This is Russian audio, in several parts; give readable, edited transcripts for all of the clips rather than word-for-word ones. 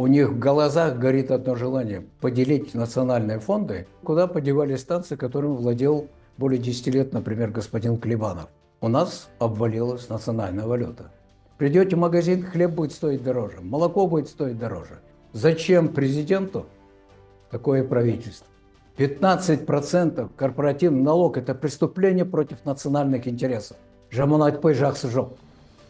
У них в глазах горит одно желание – поделить национальные фонды. Куда подевались станции, которым владел более 10 лет, например, господин Клебанов? У нас обвалилась национальная валюта. Придете в магазин, хлеб будет стоить дороже, молоко будет стоить дороже. Зачем президенту такое правительство? 15% корпоративный налог – это преступление против национальных интересов.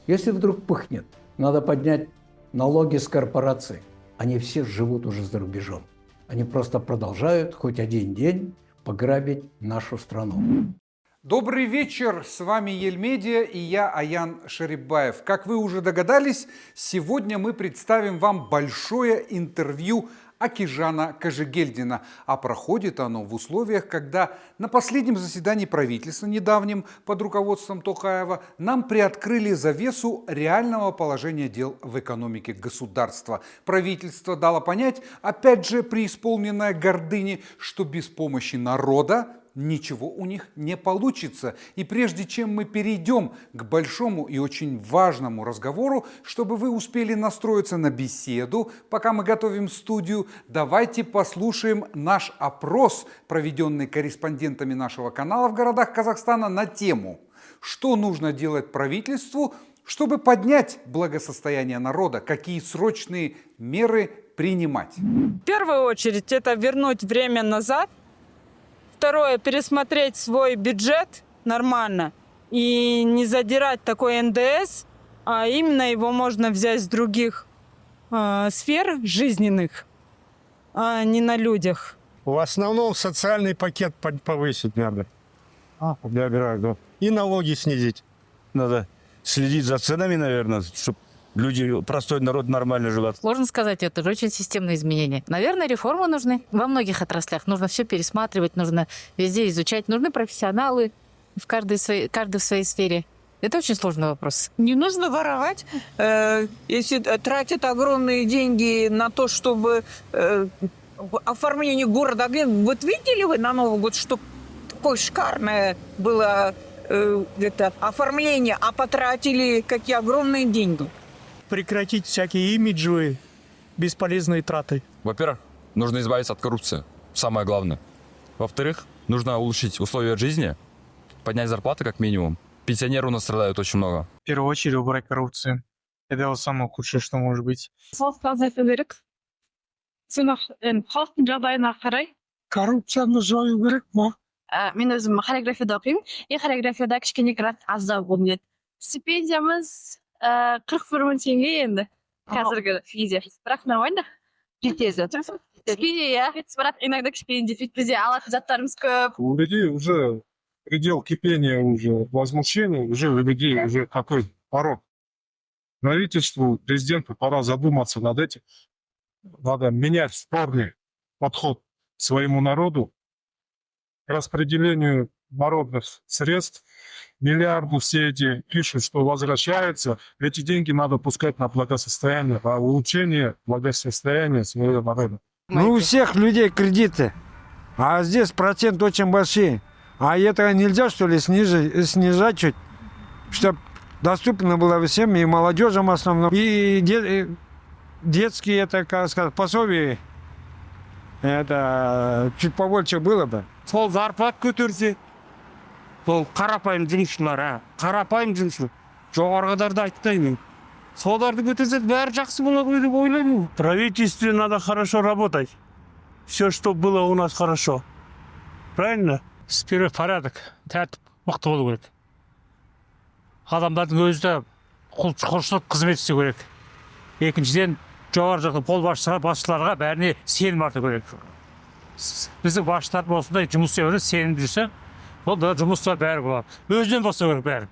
Если вдруг пыхнет, надо поднять налоги с корпораций. Они все живут уже за рубежом. Они просто продолжают хоть один день пограбить нашу страну. Добрый вечер, с вами Ельмедиа и я, Аян Шарипбаев. Как вы уже догадались, сегодня мы представим вам большое интервью Акижана Кожегельдина, а проходит оно в условиях, когда на последнем заседании правительства, недавнем под руководством Токаева, нам приоткрыли завесу реального положения дел в экономике государства. Правительство дало понять, опять же преисполненное гордыни, что без помощи народа ничего у них не получится. И прежде чем мы перейдем к большому и очень важному разговору, чтобы вы успели настроиться на беседу, пока мы готовим студию, давайте послушаем наш опрос, проведенный корреспондентами нашего канала в городах Казахстана на тему «Что нужно делать правительству, чтобы поднять благосостояние народа? Какие срочные меры принимать?» В первую очередь это вернуть время назад. Второе, пересмотреть свой бюджет нормально и не задирать такой НДС, а именно его можно взять с других сфер жизненных, а не на людях. В основном социальный пакет повысить надо. Я говорю, и налоги снизить. Надо следить за ценами, наверное, чтобы люди, простой народ нормально жил. Сложно сказать, это же очень системные изменения. Наверное, реформы нужны во многих отраслях. Нужно все пересматривать, нужно везде изучать. Нужны профессионалы каждый в своей сфере. Это очень сложный вопрос. Не нужно воровать, если тратят огромные деньги на то, чтобы оформление города. Вот видели вы на Новый год, что такое шикарное было оформление, а потратили какие огромные деньги? Прекратить всякие имиджевые бесполезные траты. Во-первых, нужно избавиться от коррупции. Самое главное. Во-вторых, нужно улучшить условия жизни, поднять зарплаты как минимум. Пенсионеры у нас страдают очень много. В первую очередь убрать коррупцию. Это вот самое худшее, что может быть. Коррупцияны жою керек ма? Мен өзім хореографияда оқимын. И хореографияда кішкенекірек аздау болмайды. Стипендиямыз 41 мың теңге енді қазіргі кезде. Бірақ нормально. Жетеді. Стипендия, бірақ иногда кішкене дефицит. Бізде алатын заттарымыз көп. У людей уже предел кипения, уже возмущения, уже у людей уже такой порог. Правительству, президенту пора задуматься над этим. Надо менять спорный подход к своему народу, к распределению народных средств. Миллиарды все эти пишут, что возвращаются. Эти деньги надо пускать на благосостояние, на улучшение благосостояния своего народа. Ну, у всех людей кредиты, а здесь процент очень большие. А это нельзя, что ли, снижать чуть, чтобы доступно было всем, и молодежи в основном, и детские, это, как сказать, пособия, это чуть побольше было бы. Сол зарплат көтерсе, сол қарапайым жұмысшылар, қарапайым жұмысшылар. Жоғарғыларды айтпаймын. Соларды көтерсе, бәрі жақсы болады деп ойлаймын. Правительству надо хорошо работать. Все, что было у нас хорошо. Правильно? Первый порядок, тәртіп мықты болу керек. Адамдардың өзі де құлшылық қызмет істеу керек. Екіншіден, жоғары жақты басшыларға бәріне сенім арту керек. Біздің басшылар осындай жұмыс істеуіне сенімді жүрсе, ол да жұмыста бәрі болады. Өзінен бастау керек бәрі.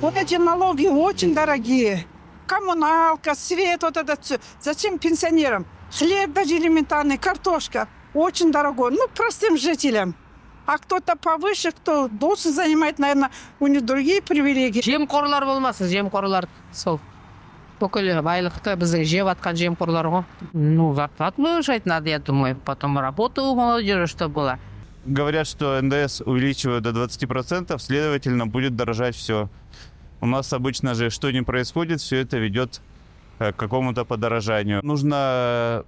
Вот эти налоги очень дорогие. Коммуналка, свет, вот это все. Зачем пенсионерам? Хлеб даже элементарный, картошка. Очень дорогой. Ну, простым жителям. А кто-то повыше, кто должен занимать, наверное, у них другие привилегии. Жемқорлар болмасын, жемқорлар сол. Бүкіл байлықты біздің жеп атқан жемқорлар ғой. Ну, зарплату повышать надо, я думаю. Потом работу у молодежи, что было. Говорят, что НДС увеличивают до 20%, следовательно, будет дорожать все. У нас обычно же, что ни происходит, все это ведет к какому-то подорожанию. Нужно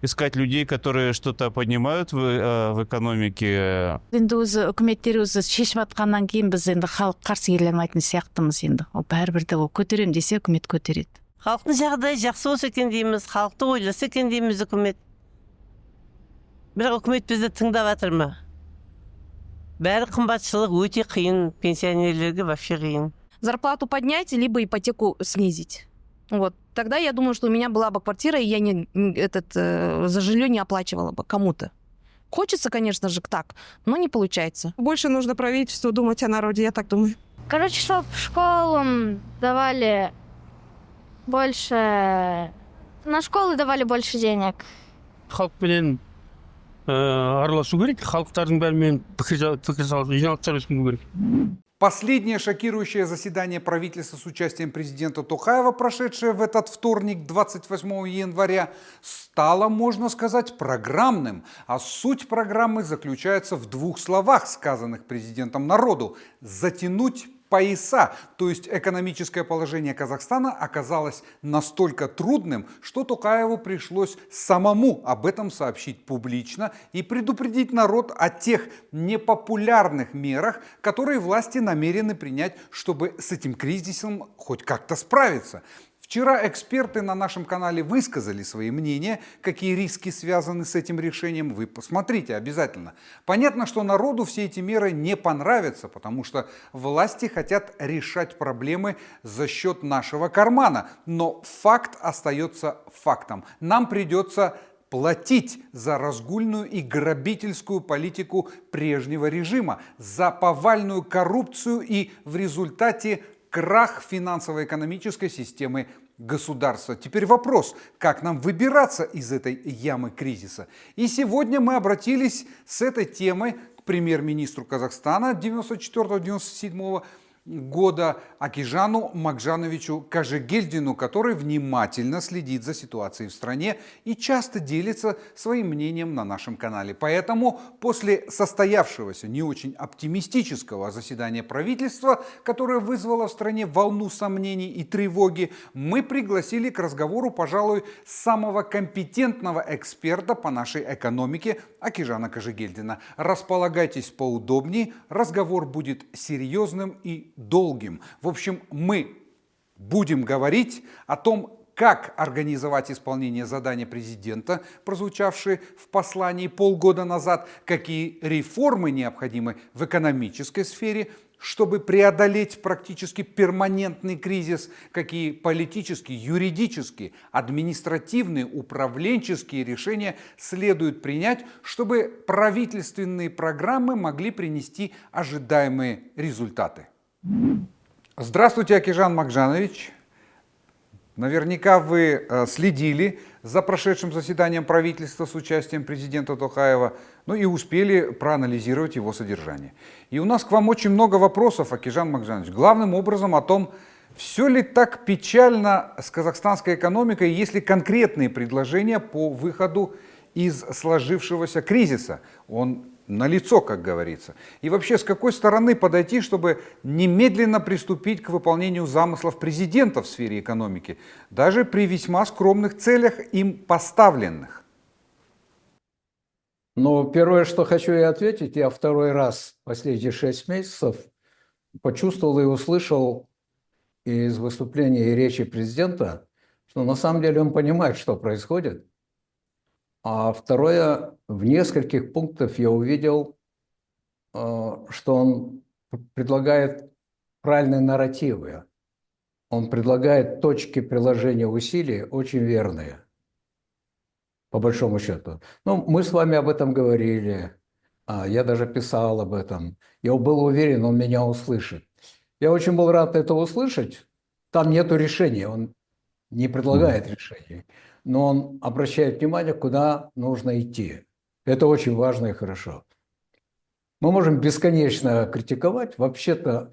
искать людей, которые что-то поднимают в экономике. Енді өзі үкіметтер өзі шешім атқаннан кейін біз енді халық қарсы келе алмайтын сияқтымыз енді. Ол бәрібір де ол көтерем десе үкімет көтереді. Халықтың жағдайы жақсы болса екен дейміз, халықты ойласа екен дейміз үкімет. Бірақ үкімет бізді тыңдап жатыр ма? Бәрі қымбатшылық өте қиын, пенсионерлерге вообще қиын. Зарплату поднять, либо ипотеку снизить. Вот. Тогда я думаю, что у меня была бы квартира, и я за жилье не оплачивала бы кому-то. Хочется, конечно же, так, но не получается. Больше нужно правительству думать о народе, я так думаю. Короче, чтобы школам давали больше... На школы давали больше денег. Халықпенен араласу керек, халықтардың бәрімен пікір салып, жиналып сөйлесу керек. Последнее шокирующее заседание правительства с участием президента Токаева, прошедшее в этот вторник, 28 января, стало, можно сказать, программным. А суть программы заключается в двух словах, сказанных президентом народу: затянуть пояса. То есть экономическое положение Казахстана оказалось настолько трудным, что Токаеву пришлось самому об этом сообщить публично и предупредить народ о тех непопулярных мерах, которые власти намерены принять, чтобы с этим кризисом хоть как-то справиться. Вчера эксперты на нашем канале высказали свои мнения, какие риски связаны с этим решением. Вы посмотрите обязательно. Понятно, что народу все эти меры не понравятся, потому что власти хотят решать проблемы за счет нашего кармана. Но факт остается фактом. Нам придется платить за разгульную и грабительскую политику прежнего режима, за повальную коррупцию и в результате крах финансово-экономической системы государства. Теперь вопрос, как нам выбираться из этой ямы кризиса. И сегодня мы обратились с этой темой к премьер-министру Казахстана 94-97 года Акижану Макжановичу Кажегельдину, который внимательно следит за ситуацией в стране и часто делится своим мнением на нашем канале. Поэтому после состоявшегося не очень оптимистического заседания правительства, которое вызвало в стране волну сомнений и тревоги, мы пригласили к разговору, пожалуй, самого компетентного эксперта по нашей экономике Акижана Кажегельдина. Располагайтесь поудобнее, разговор будет серьезным и долгим. В общем, мы будем говорить о том, как организовать исполнение задания президента, прозвучавшие в послании полгода назад, какие реформы необходимы в экономической сфере, чтобы преодолеть практически перманентный кризис, какие политические, юридические, административные, управленческие решения следует принять, чтобы правительственные программы могли принести ожидаемые результаты. Здравствуйте, Акижан Макжанович. Наверняка вы следили за прошедшим заседанием правительства с участием президента Токаева, ну и успели проанализировать его содержание. И у нас к вам очень много вопросов, Акижан Макжанович. Главным образом о том, все ли так печально с казахстанской экономикой, и есть ли конкретные предложения по выходу из сложившегося кризиса. Он налицо, как говорится. И вообще, с какой стороны подойти, чтобы немедленно приступить к выполнению замыслов президента в сфере экономики, даже при весьма скромных целях им поставленных? Ну, первое, что хочу я ответить, я второй раз последние 6 месяцев почувствовал и услышал из выступления и речи президента, что на самом деле он понимает, что происходит. А второе, в нескольких пунктах я увидел, что он предлагает правильные нарративы. Он предлагает точки приложения усилий очень верные, по большому счету. Ну, мы с вами об этом говорили, я даже писал об этом. Я был уверен, он меня услышит. Я очень был рад это услышать. Там нету решения, он не предлагает решений. Но он обращает внимание, куда нужно идти. Это очень важно и хорошо. Мы можем бесконечно критиковать. Вообще-то,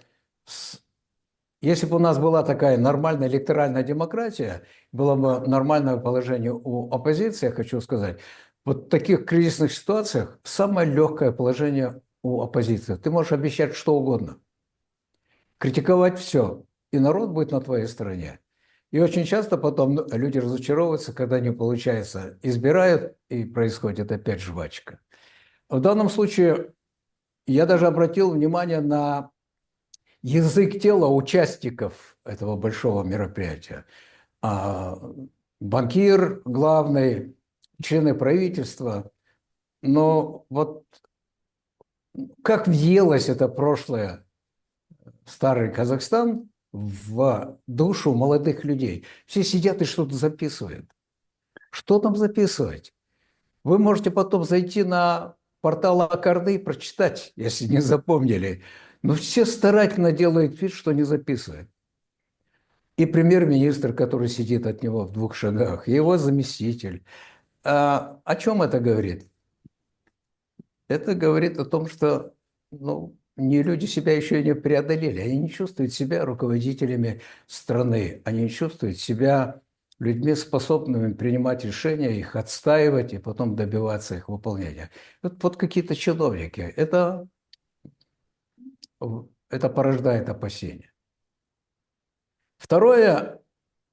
если бы у нас была такая нормальная электоральная демократия, было бы нормальное положение у оппозиции, я хочу сказать, вот в таких кризисных ситуациях самое легкое положение у оппозиции. Ты можешь обещать что угодно. Критиковать все, и народ будет на твоей стороне. И очень часто потом люди разочаровываются, когда не получается. Избирают, и происходит опять жвачка. В данном случае я даже обратил внимание на язык тела участников этого большого мероприятия. Банкир главный, члены правительства. Но вот как въелось это прошлое в старый Казахстан в душу молодых людей. Все сидят и что-то записывают. Что там записывать? Вы можете потом зайти на портал Аккарды и прочитать, если не запомнили. Но все старательно делают вид, что не записывают. И премьер-министр, который сидит от него в 2 шагах, и его заместитель. О чем это говорит? Это говорит о том, что люди себя еще и не преодолели. Они не чувствуют себя руководителями страны. Они не чувствуют себя людьми, способными принимать решения, их отстаивать и потом добиваться их выполнения. Вот какие-то чиновники. Это порождает опасения. Второе,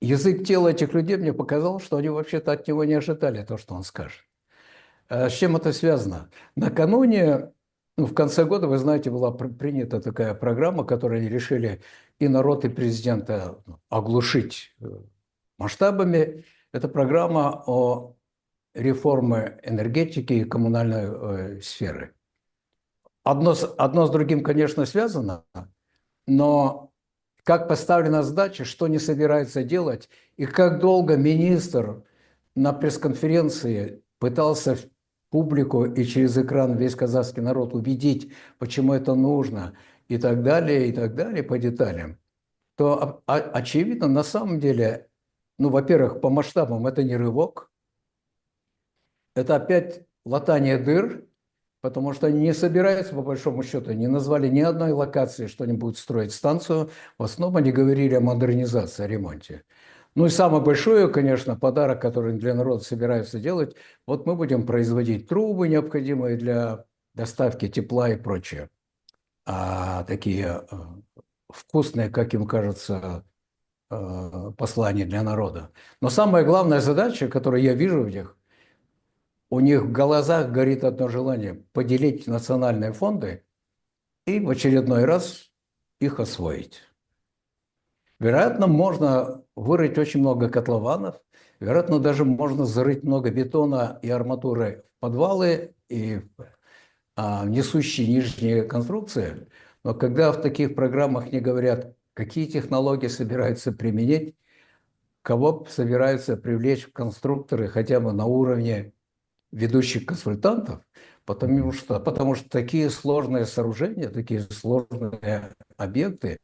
язык тела этих людей мне показал, что они вообще-то от него не ожидали то, что он скажет. С чем это связано? Накануне, в конце года, вы знаете, была принята такая программа, которую они решили и народ, и президента оглушить масштабами. Это программа о реформе энергетики и коммунальной сферы. Одно с другим, конечно, связано, но как поставлена задача, что не собирается делать, и как долго министр на пресс-конференции пытался публику и через экран весь казахский народ убедить, почему это нужно, и так далее, по деталям, то очевидно, на самом деле, во-первых, по масштабам это не рывок, это опять латание дыр, потому что они не собираются, по большому счету, не назвали ни одной локации, что они будут строить станцию, в основном они говорили о модернизации, о ремонте. И самый большой, конечно, подарок, который для народа собираются делать, вот мы будем производить трубы, необходимые для доставки тепла и прочее. Такие вкусные, как им кажется, послания для народа. Но самая главная задача, которую я вижу у них в глазах горит одно желание – поделить национальные фонды и в очередной раз их освоить. Вероятно, можно вырыть очень много котлованов, вероятно, даже можно зарыть много бетона и арматуры в подвалы и несущие нижние конструкции. Но когда в таких программах не говорят, какие технологии собираются применить, кого собираются привлечь в конструкторы хотя бы на уровне ведущих консультантов, потому что такие сложные сооружения, такие сложные объекты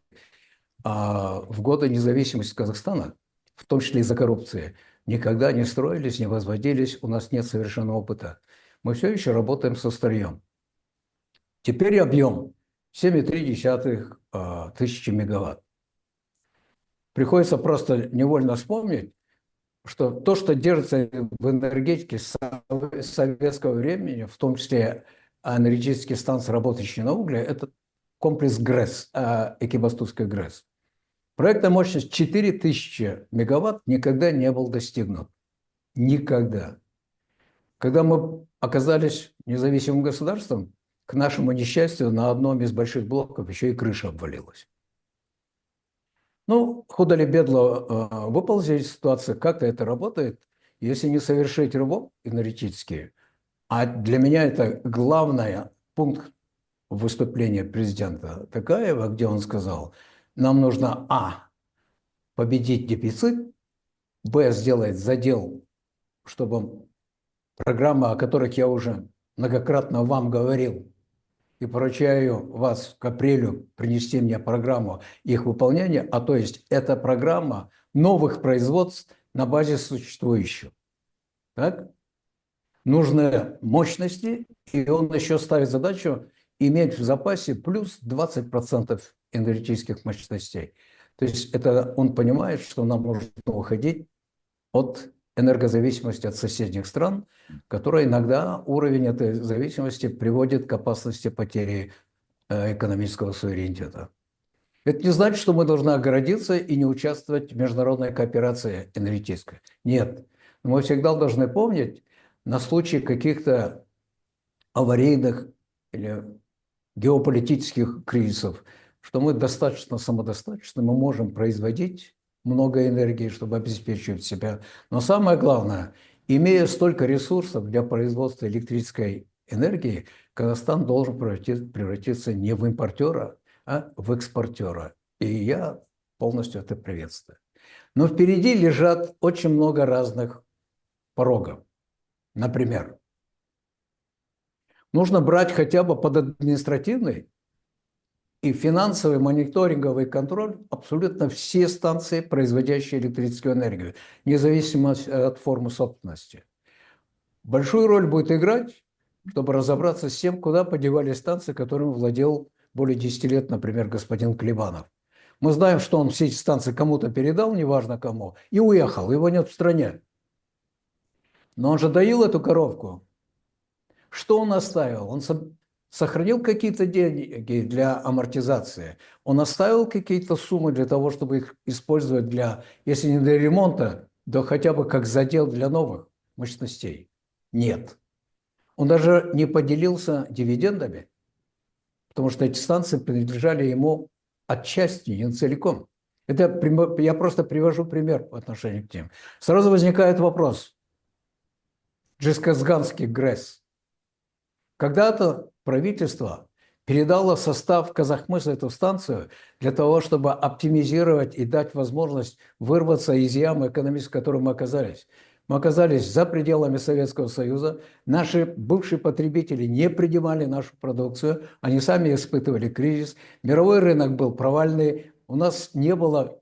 в годы независимости Казахстана, в том числе из-за коррупции, никогда не строились, не возводились, у нас нет совершенного опыта. Мы все еще работаем со старьем. Теперь объем 7,3 тысячи мегаватт. Приходится просто невольно вспомнить, что то, что держится в энергетике с советского времени, в том числе энергетические станции, работающие на угле, это комплекс ГРЭС, Экибастузской ГРЭС. Проектная мощность 4000 мегаватт никогда не был достигнут. Никогда. Когда мы оказались независимым государством, к нашему несчастью, на одном из больших блоков еще и крыша обвалилась. Худо ли бедло выползли из ситуации, как-то это работает, если не совершить рывок энергетический. А для меня это главный пункт выступления президента Токаева, где он сказал, нам нужно победить дефицит, сделать задел, чтобы программы, о которых я уже многократно вам говорил, и поручаю вас к апрелю принести мне программу их выполнения, то есть это программа новых производств на базе существующих. Так? Нужны мощности, и он еще ставит задачу иметь в запасе плюс 20% энергетических мощностей. То есть это он понимает, что нам нужно уходить от энергозависимости от соседних стран, которая иногда уровень этой зависимости приводит к опасности потери экономического суверенитета. Это не значит, что мы должны огородиться и не участвовать в международной кооперации энергетической. Нет. Но мы всегда должны помнить на случай каких-то аварийных или геополитических кризисов, что мы достаточно самодостаточны, мы можем производить много энергии, чтобы обеспечивать себя. Но самое главное, имея столько ресурсов для производства электрической энергии, Казахстан должен превратиться не в импортера, а в экспортера. И я полностью это приветствую. Но впереди лежат очень много разных порогов. Например, нужно брать хотя бы под административный и финансовый мониторинговый контроль абсолютно все станции, производящие электрическую энергию, независимо от формы собственности. Большую роль будет играть, чтобы разобраться с тем, куда подевались станции, которыми владел более 10 лет, например, господин Клебанов. Мы знаем, что он все эти станции кому-то передал, неважно кому, и уехал, его нет в стране. Но он же доил эту коровку. Что он оставил? Он сохранил какие-то деньги для амортизации. Он оставил какие-то суммы для того, чтобы их использовать для, если не для ремонта, то хотя бы как задел для новых мощностей. Нет. Он даже не поделился дивидендами, потому что эти станции принадлежали ему отчасти, не целиком. Это я просто привожу пример по отношению к ним. Сразу возникает вопрос. Джесказганский ГРЭС. Когда-то правительство передало в состав Казахмыса эту станцию для того, чтобы оптимизировать и дать возможность вырваться из ямы экономической, в которой мы оказались. Мы оказались за пределами Советского Союза. Наши бывшие потребители не принимали нашу продукцию. Они сами испытывали кризис. Мировой рынок был провальный. У нас не было,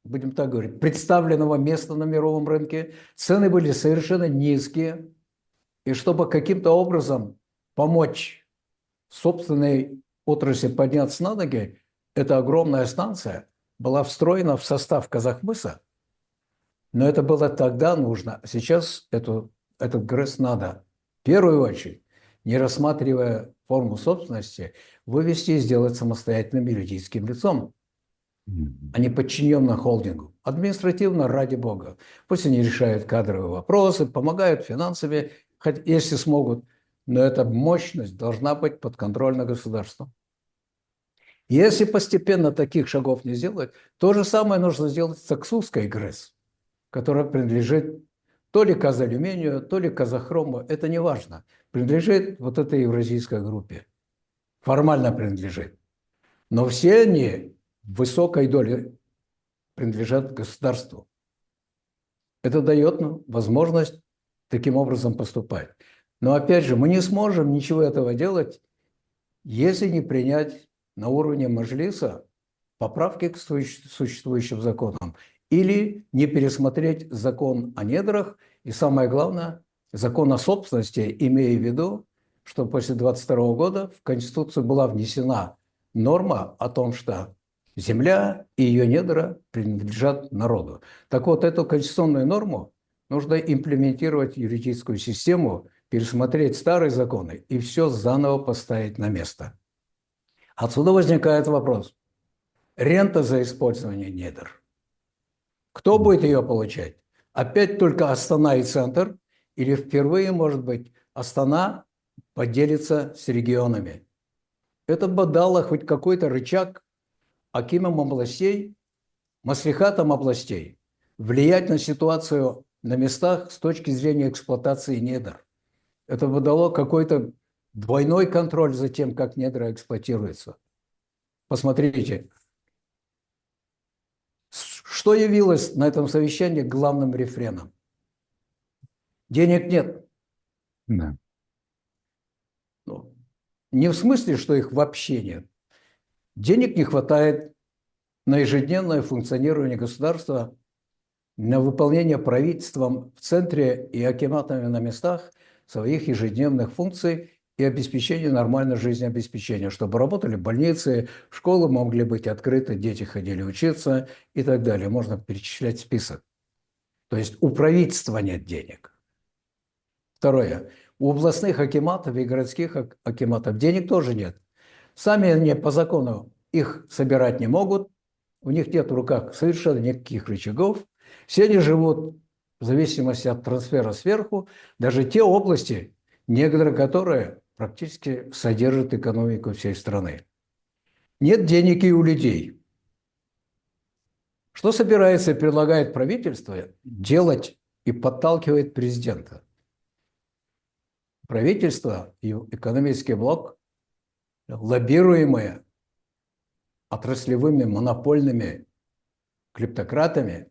будем так говорить, представленного места на мировом рынке. Цены были совершенно низкие. И чтобы каким-то образом помочь собственной отрасли подняться на ноги, эта огромная станция была встроена в состав Казахмыса. Но это было тогда нужно. Сейчас этот ГРЭС надо в первую очередь, не рассматривая форму собственности, вывести и сделать самостоятельным юридическим лицом, а не подчиненным холдингу. Административно, ради бога. Пусть они решают кадровые вопросы, помогают финансами, если смогут, но эта мощность должна быть подконтрольна государству. Если постепенно таких шагов не сделать, то же самое нужно сделать с Аксуской ГРЭС, которая принадлежит то ли Казалюминию, то ли Казахрому, это не важно, принадлежит вот этой евразийской группе, формально принадлежит. Но все они в высокой доле принадлежат государству. Это дает нам возможность таким образом поступать. Но опять же, мы не сможем ничего этого делать, если не принять на уровне Маджлиса поправки к существующим законам или не пересмотреть закон о недрах и, самое главное, закон о собственности, имея в виду, что после 22 года в Конституцию была внесена норма о том, что земля и ее недра принадлежат народу. Так вот, эту конституционную норму нужно имплементировать в юридическую систему, пересмотреть старые законы и все заново поставить на место. Отсюда возникает вопрос. Рента за использование недр. Кто будет ее получать? Опять только Астана и центр? Или впервые, может быть, Астана поделится с регионами? Это бы дало хоть какой-то рычаг акимам областей, маслихатам областей влиять на ситуацию на местах с точки зрения эксплуатации недр. Это бы дало какой-то двойной контроль за тем, как недра эксплуатируются. Посмотрите, что явилось на этом совещании главным рефреном? Денег нет. Да. Ну, не в смысле, что их вообще нет. Денег не хватает на ежедневное функционирование государства, на выполнение правительством в центре и акиматами на местах своих ежедневных функций и обеспечение нормальной жизнеобеспечения, чтобы работали больницы, школы могли быть открыты, дети ходили учиться и так далее. Можно перечислять список. То есть у правительства нет денег. Второе. У областных акиматов и городских акиматов денег тоже нет. Сами они по закону их собирать не могут, у них нет в руках совершенно никаких рычагов, все они живут в зависимости от трансфера сверху, даже те области, некоторые которые практически содержат экономику всей страны. Нет денег и у людей. Что собирается и предлагает правительство делать и подталкивает президента? Правительство и экономический блок, лоббируемые отраслевыми монопольными клептократами,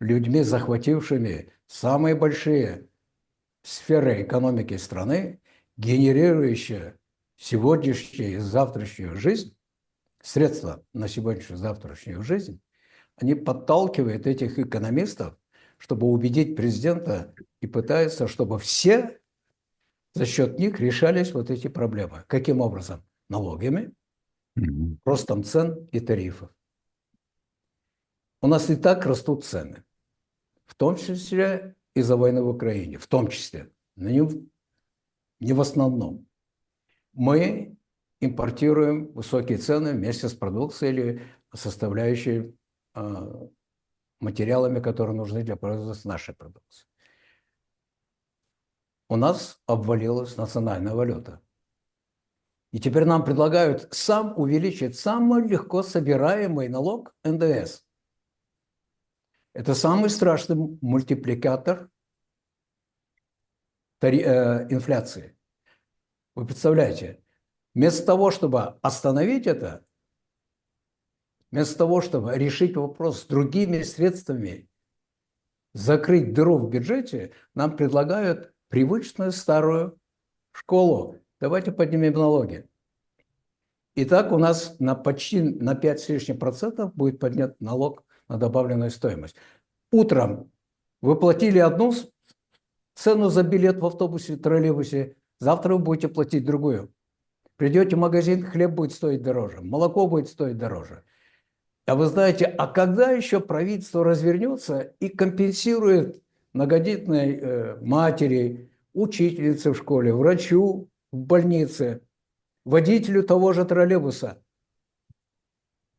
людьми, захватившими самые большие сферы экономики страны, генерирующие сегодняшнюю и завтрашнюю жизнь, средства на сегодняшнюю и завтрашнюю жизнь, они подталкивают этих экономистов, чтобы убедить президента, и пытаются, чтобы все за счет них решались вот эти проблемы. Каким образом? Налогами, ростом цен и тарифов. У нас и так растут цены, в том числе из-за войны в Украине, в том числе, но не в основном. Мы импортируем высокие цены вместе с продукцией или составляющей материалами, которые нужны для производства нашей продукции. У нас обвалилась национальная валюта. И теперь нам предлагают увеличить самый легко собираемый налог НДС. Это самый страшный мультипликатор инфляции. Вы представляете, вместо того, чтобы остановить это, вместо того, чтобы решить вопрос с другими средствами, закрыть дыру в бюджете, нам предлагают привычную старую школу. Давайте поднимем налоги. Итак, у нас почти на 5 с лишним процентов будет поднят налог на добавленную стоимость. Утром вы платили одну цену за билет в автобусе, троллейбусе, завтра вы будете платить другую. Придете в магазин, хлеб будет стоить дороже, молоко будет стоить дороже. А вы знаете, а когда еще правительство развернется и компенсирует многодетной матери, учительнице в школе, врачу в больнице, водителю того же троллейбуса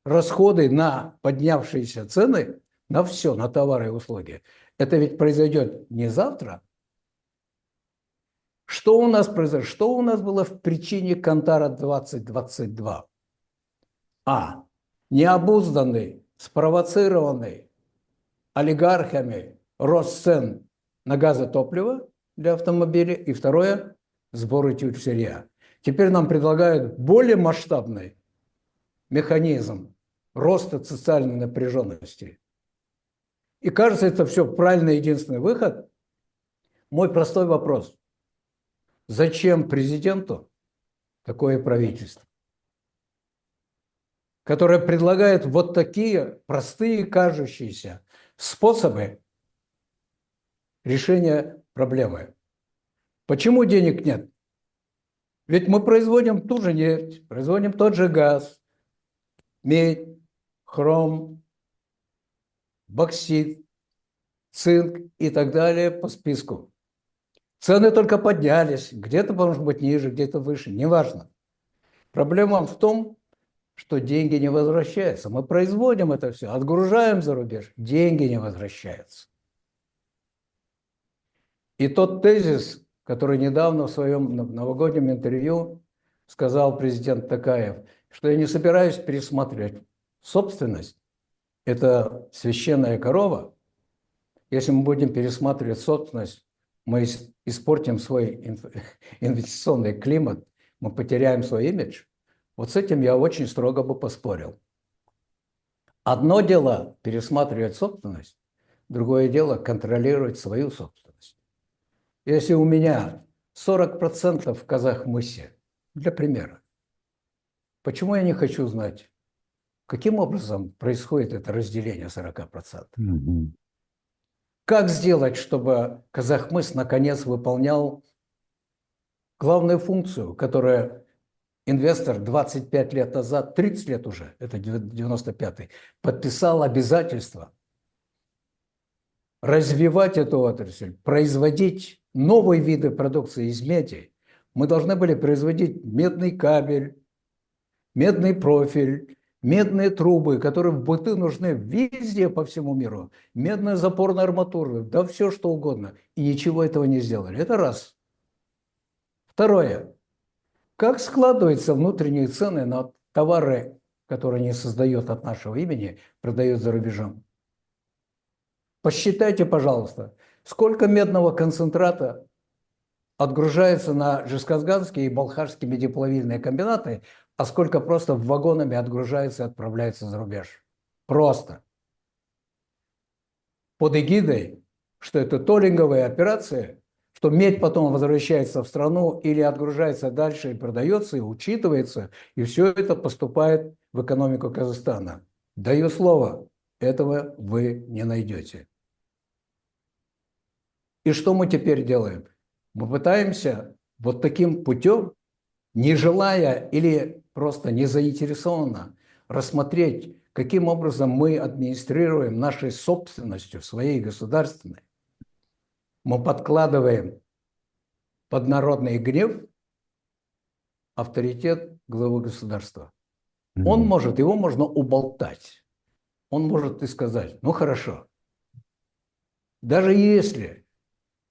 расходы на поднявшиеся цены, на все, на товары и услуги? Это ведь произойдет не завтра. Что у нас произошло? Что у нас было в причине Кантара 2022? Необузданный, спровоцированный олигархами рост цен на газ и топливо для автомобилей. И второе – сбор и тюль сырья. Теперь нам предлагают более масштабный механизм роста социальной напряженности. И кажется, это все правильный единственный выход. Мой простой вопрос. Зачем президенту такое правительство, которое предлагает вот такие простые, кажущиеся способы решения проблемы? Почему денег нет? Ведь мы производим ту же нефть, производим тот же газ, медь, хром, боксит, цинк и так далее по списку. Цены только поднялись, где-то, может быть, ниже, где-то выше, неважно. Проблема в том, что деньги не возвращаются. Мы производим это все, отгружаем за рубеж, деньги не возвращаются. И тот тезис, который недавно в своем новогоднем интервью сказал президент Токаев, что я не собираюсь пересматривать собственность, это священная корова. Если мы будем пересматривать собственность, мы испортим свой инвестиционный климат, мы потеряем свой имидж. Вот с этим я очень строго бы поспорил. Одно дело пересматривать собственность, другое дело контролировать свою собственность. Если у меня 40% в Казахмысе, для примера, почему я не хочу знать, каким образом происходит это разделение 40%? Как сделать, чтобы Казахмыс наконец выполнял главную функцию, которую инвестор 25 лет назад, 30 лет уже, это 95-й, подписал обязательство развивать эту отрасль, производить новые виды продукции из меди. Мы должны были производить медный кабель, медный профиль, Медные трубы, которые в быты нужны везде по всему миру. Медные запорные арматуры, да все что угодно. И ничего этого не сделали. Это раз. Второе. Как складываются внутренние цены на товары, которые они создают от нашего имени, продают за рубежом? Посчитайте, пожалуйста, сколько медного концентрата отгружается на Жезказганские и Балхашские медиплавильные комбинаты, а сколько просто вагонами отгружается и отправляется за рубеж. Просто. Под эгидой, что это толлинговые операции, что медь потом возвращается в страну или отгружается дальше и продается, и учитывается, и все это поступает в экономику Казахстана. Даю слово, этого вы не найдете. И что мы теперь делаем? Мы пытаемся вот таким путем, не желая или просто не заинтересованно рассмотреть, каким образом мы администрируем нашей собственностью, своей государственной. Мы подкладываем под народный гнев авторитет главы государства. Он может, его можно уболтать. Он может и сказать, ну хорошо, даже если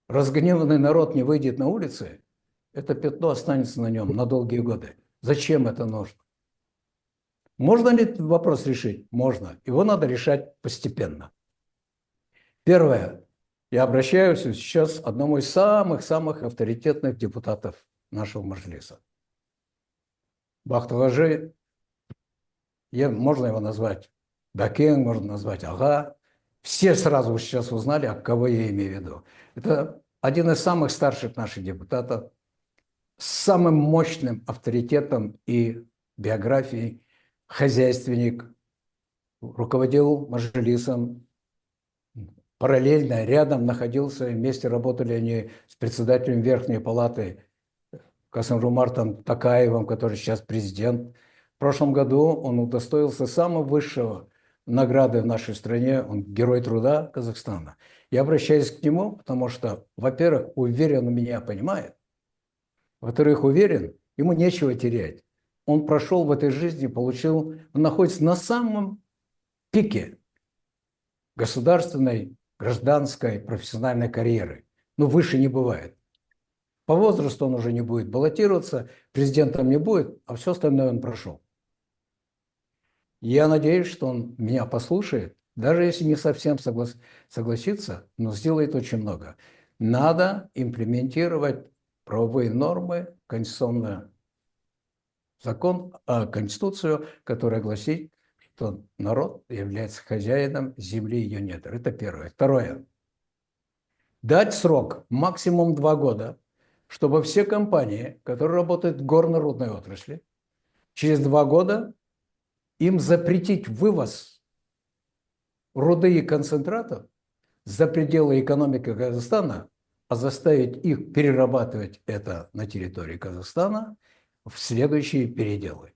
разгневанный народ не выйдет на улицы, это пятно останется на нем на долгие годы. Зачем это нужно? Можно ли этот вопрос решить? Можно. Его надо решать постепенно. Первое. Я обращаюсь сейчас к одному из самых авторитетных депутатов нашего Маджлиса. Бахтыважи, можно его назвать Бакен, можно назвать Ага. Все сразу сейчас узнали, кого я имею в виду. Это один из самых старших наших депутатов, с самым мощным авторитетом и биографией, хозяйственник, руководил Маджлисом, параллельно, рядом находился, вместе работали они с председателем Верхней Палаты Касым-Жомартом Токаевым, который сейчас президент. В прошлом году он удостоился самого высшего награды в нашей стране, он Герой труда Казахстана. Я обращаюсь к нему, потому что, во-первых, уверен, он меня понимает, во-вторых, уверен, ему нечего терять. Он прошел в этой жизни, он находится на самом пике государственной, гражданской, профессиональной карьеры. Ну, выше не бывает. По возрасту он уже не будет баллотироваться, президентом не будет, а все остальное он прошел. Я надеюсь, что он меня послушает, даже если не совсем согласится, но сделает очень много. Надо имплементировать правовые нормы, конституционный закон, Конституцию, которая гласит, что народ является хозяином земли и ее недр. Это первое. Второе. Дать срок максимум 2 года, чтобы все компании, которые работают в горно-рудной отрасли, через 2 года им запретить вывоз руды и концентратов за пределы экономики Казахстана, а заставить их перерабатывать это на территории Казахстана в следующие переделы.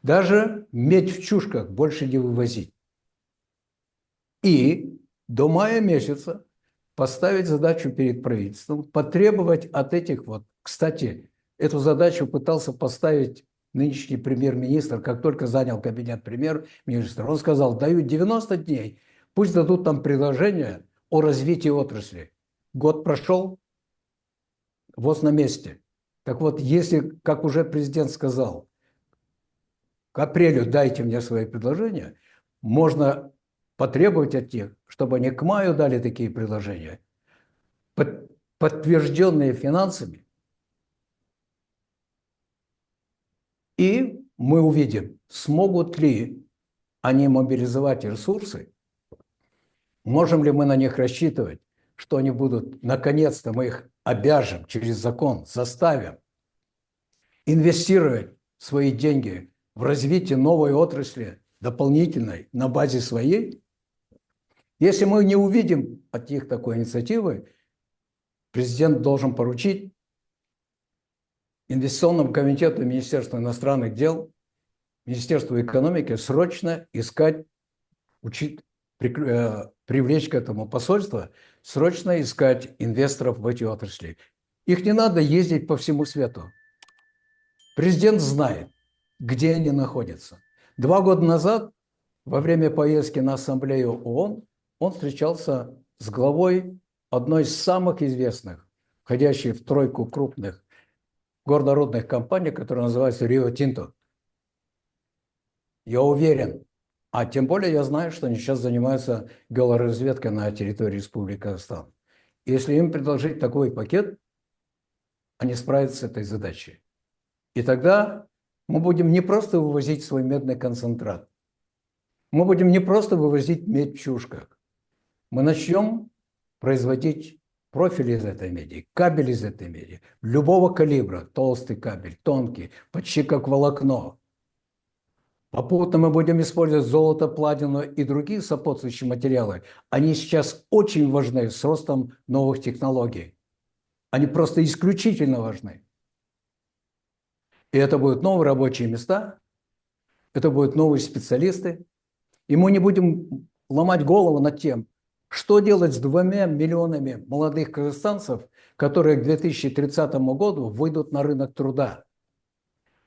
Даже медь в чушках больше не вывозить. И до мая месяца поставить задачу перед правительством, потребовать от этих кстати, эту задачу пытался поставить нынешний премьер-министр, как только занял кабинет премьер-министра. Он сказал, дают 90 дней, пусть дадут там предложение о развитии отрасли. Год прошел, ВОЗ на месте. Так вот, если, как уже президент сказал, к апрелю дайте мне свои предложения, можно потребовать от них, чтобы они к маю дали такие предложения, подтвержденные финансами, и мы увидим, смогут ли они мобилизовать ресурсы, можем ли мы на них рассчитывать, что они будут, наконец-то мы их обяжем через закон, заставим инвестировать свои деньги в развитие новой отрасли, дополнительной, на базе своей. Если мы не увидим от них такой инициативы, президент должен поручить Инвестиционному комитету Министерства иностранных дел, Министерству экономики срочно искать, привлечь к этому посольство, срочно искать инвесторов в эти отрасли. Их не надо ездить по всему свету. Президент знает, где они находятся. 2 года назад, во время поездки на Ассамблею ООН, он встречался с главой одной из самых известных, входящей в тройку крупных горнорудных компаний, которая называется Рио Тинто. Я уверен, а тем более я знаю, что они сейчас занимаются геологоразведкой на территории Республики Казахстан. Если им предложить такой пакет, они справятся с этой задачей. И тогда мы будем не просто вывозить свой медный концентрат, мы будем не просто вывозить медь в чушках, мы начнем производить профили из этой меди, кабель из этой меди, любого калибра, толстый кабель, тонкий, почти как волокно. Попутно мы будем использовать золото, платину и другие сопутствующие материалы. Они сейчас очень важны с ростом новых технологий. Они просто исключительно важны. И это будут новые рабочие места, это будут новые специалисты. И мы не будем ломать голову над тем, что делать с 2 миллионами молодых казахстанцев, которые к 2030 году выйдут на рынок труда.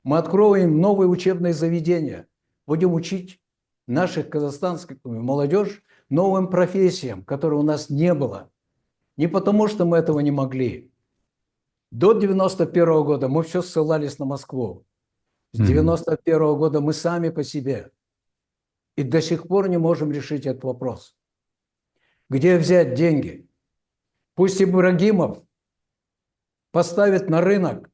Мы откроем новые учебные заведения, будем учить наших казахстанских молодежь новым профессиям, которые у нас не было. Не потому, что мы этого не могли. До 1991 года мы все ссылались на Москву. С 1991 года мы сами по себе. И до сих пор не можем решить этот вопрос. Где взять деньги? Пусть Ибрагимов поставит на рынок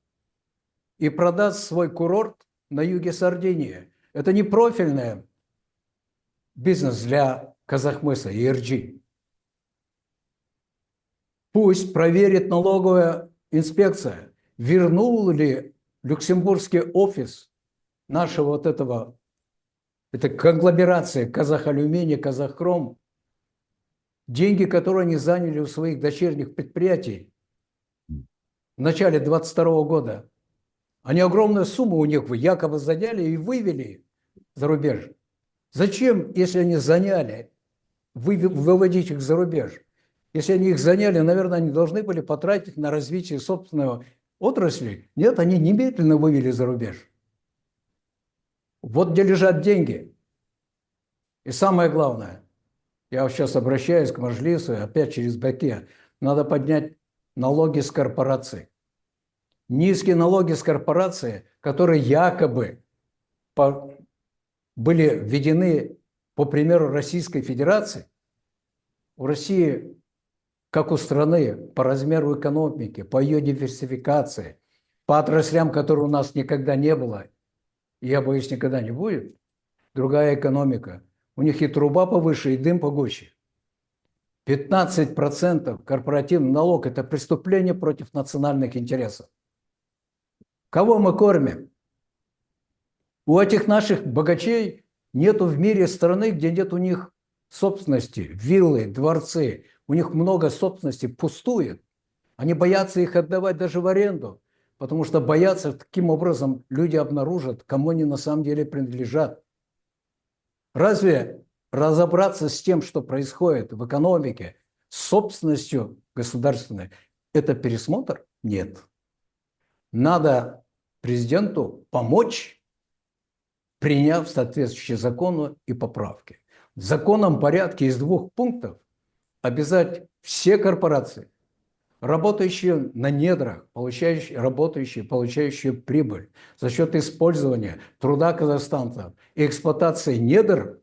и продаст свой курорт на юге Сардинии. Это не профильный бизнес для Казахмыса и ERG. Пусть проверит налоговая инспекция, вернул ли люксембургский офис нашего вот этого, это конгломерация Казахалюминий, Казаххром, деньги, которые они заняли у своих дочерних предприятий в начале 2022 года. Они огромную сумму у них якобы заняли и вывели за рубеж. Зачем, если они заняли, выводить их за рубеж? Если они их заняли, наверное, они должны были потратить на развитие собственной отрасли. Нет, они немедленно вывели за рубеж. Вот где лежат деньги. И самое главное, я сейчас обращаюсь к Маджлису, опять через Баке, надо поднять налоги с корпораций. Низкие налоги с корпораций, которые якобы были введены по примеру Российской Федерации. У России, как у страны, по размеру экономики, по ее диверсификации, по отраслям, которые у нас никогда не было, и, я боюсь, никогда не будет, другая экономика. У них и труба повыше, и дым погуще. 15% корпоративный налог – это преступление против национальных интересов. Кого мы кормим? У этих наших богачей нету в мире страны, где нет у них собственности, виллы, дворцы. У них много собственности пустует. Они боятся их отдавать даже в аренду, потому что боятся, таким образом люди обнаружат, кому они на самом деле принадлежат. Разве разобраться с тем, что происходит в экономике, с собственностью государственной, это пересмотр? Нет. Надо президенту помочь, приняв соответствующие законы и поправки. В законном порядке из 2 пунктов обязать все корпорации, работающие на недрах, получающие прибыль за счет использования труда казахстанцев и эксплуатации недр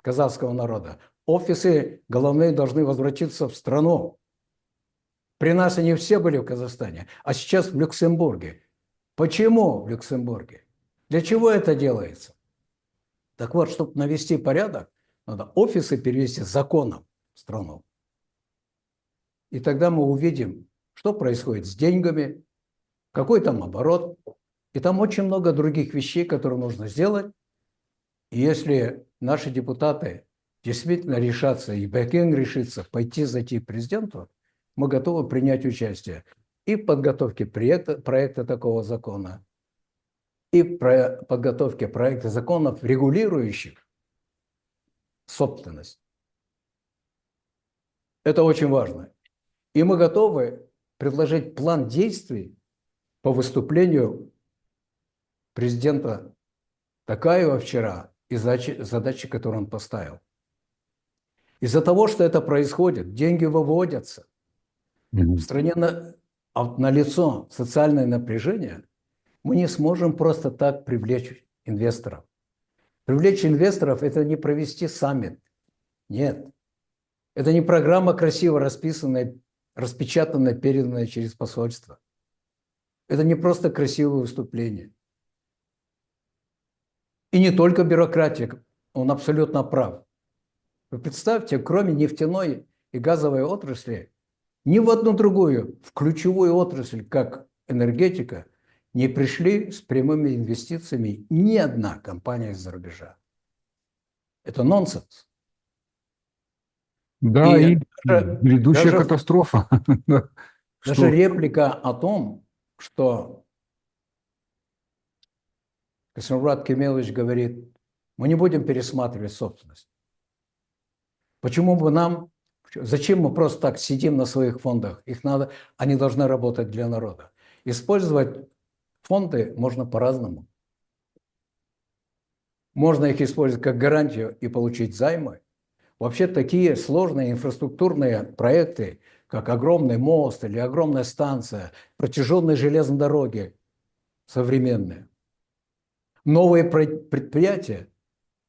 казахского народа, офисы головные должны возвратиться в страну. При нас они все были в Казахстане, а сейчас в Люксембурге. Почему в Люксембурге? Для чего это делается? Так вот, чтобы навести порядок, надо офисы перевести законом в страну. И тогда мы увидим, что происходит с деньгами, какой там оборот. И там очень много других вещей, которые нужно сделать. И если наши депутаты действительно решатся, и Бакен решится зайти к президенту, мы готовы принять участие и в подготовке проекта такого закона, и в подготовке проекта законов, регулирующих собственность. Это очень важно. И мы готовы предложить план действий по выступлению президента Токаева вчера и задачи, которые он поставил. Из-за того, что это происходит, деньги выводятся. В стране налицо социальное напряжение, мы не сможем просто так привлечь инвесторов. Привлечь инвесторов – это не провести саммит. Нет. Это не программа, красиво расписанная, распечатанная, переданная через посольство. Это не просто красивое выступление. И не только бюрократия, он абсолютно прав. Вы представьте, кроме нефтяной и газовой отрасли, ни в одну другую, в ключевую отрасль, как энергетика, не пришли с прямыми инвестициями ни одна компания из-за рубежа. Это нонсенс. Да, и грядущая даже катастрофа. Даже реплика о том, что Касымжан Кемелович говорит, мы не будем пересматривать собственность. Почему бы нам, зачем мы просто так сидим на своих фондах? Они должны работать для народа. Использовать фонды можно по-разному. Можно их использовать как гарантию и получить займы. Вообще такие сложные инфраструктурные проекты, как огромный мост или огромная станция, протяженные железные дороги современные, новые предприятия,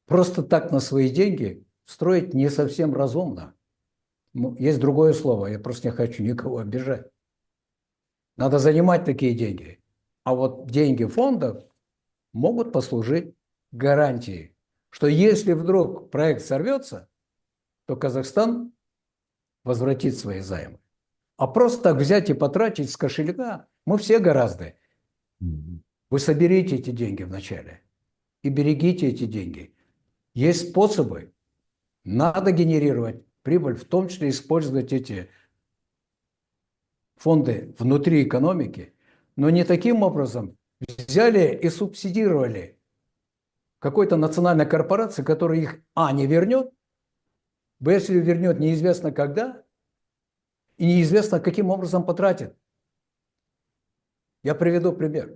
просто так на свои деньги строить не совсем разумно. Есть другое слово, я просто не хочу никого обижать. Надо занимать такие деньги. А вот деньги фондов могут послужить гарантией, что если вдруг проект сорвется, то Казахстан возвратит свои займы. А просто так взять и потратить с кошелька мы все гораздо. Вы соберите эти деньги вначале и берегите эти деньги. Есть способы. Надо генерировать прибыль, в том числе использовать эти фонды внутри экономики, но не таким образом взяли и субсидировали какой-то национальной корпорации, которая их не вернет, если вернет неизвестно когда и неизвестно каким образом потратит. Я приведу пример.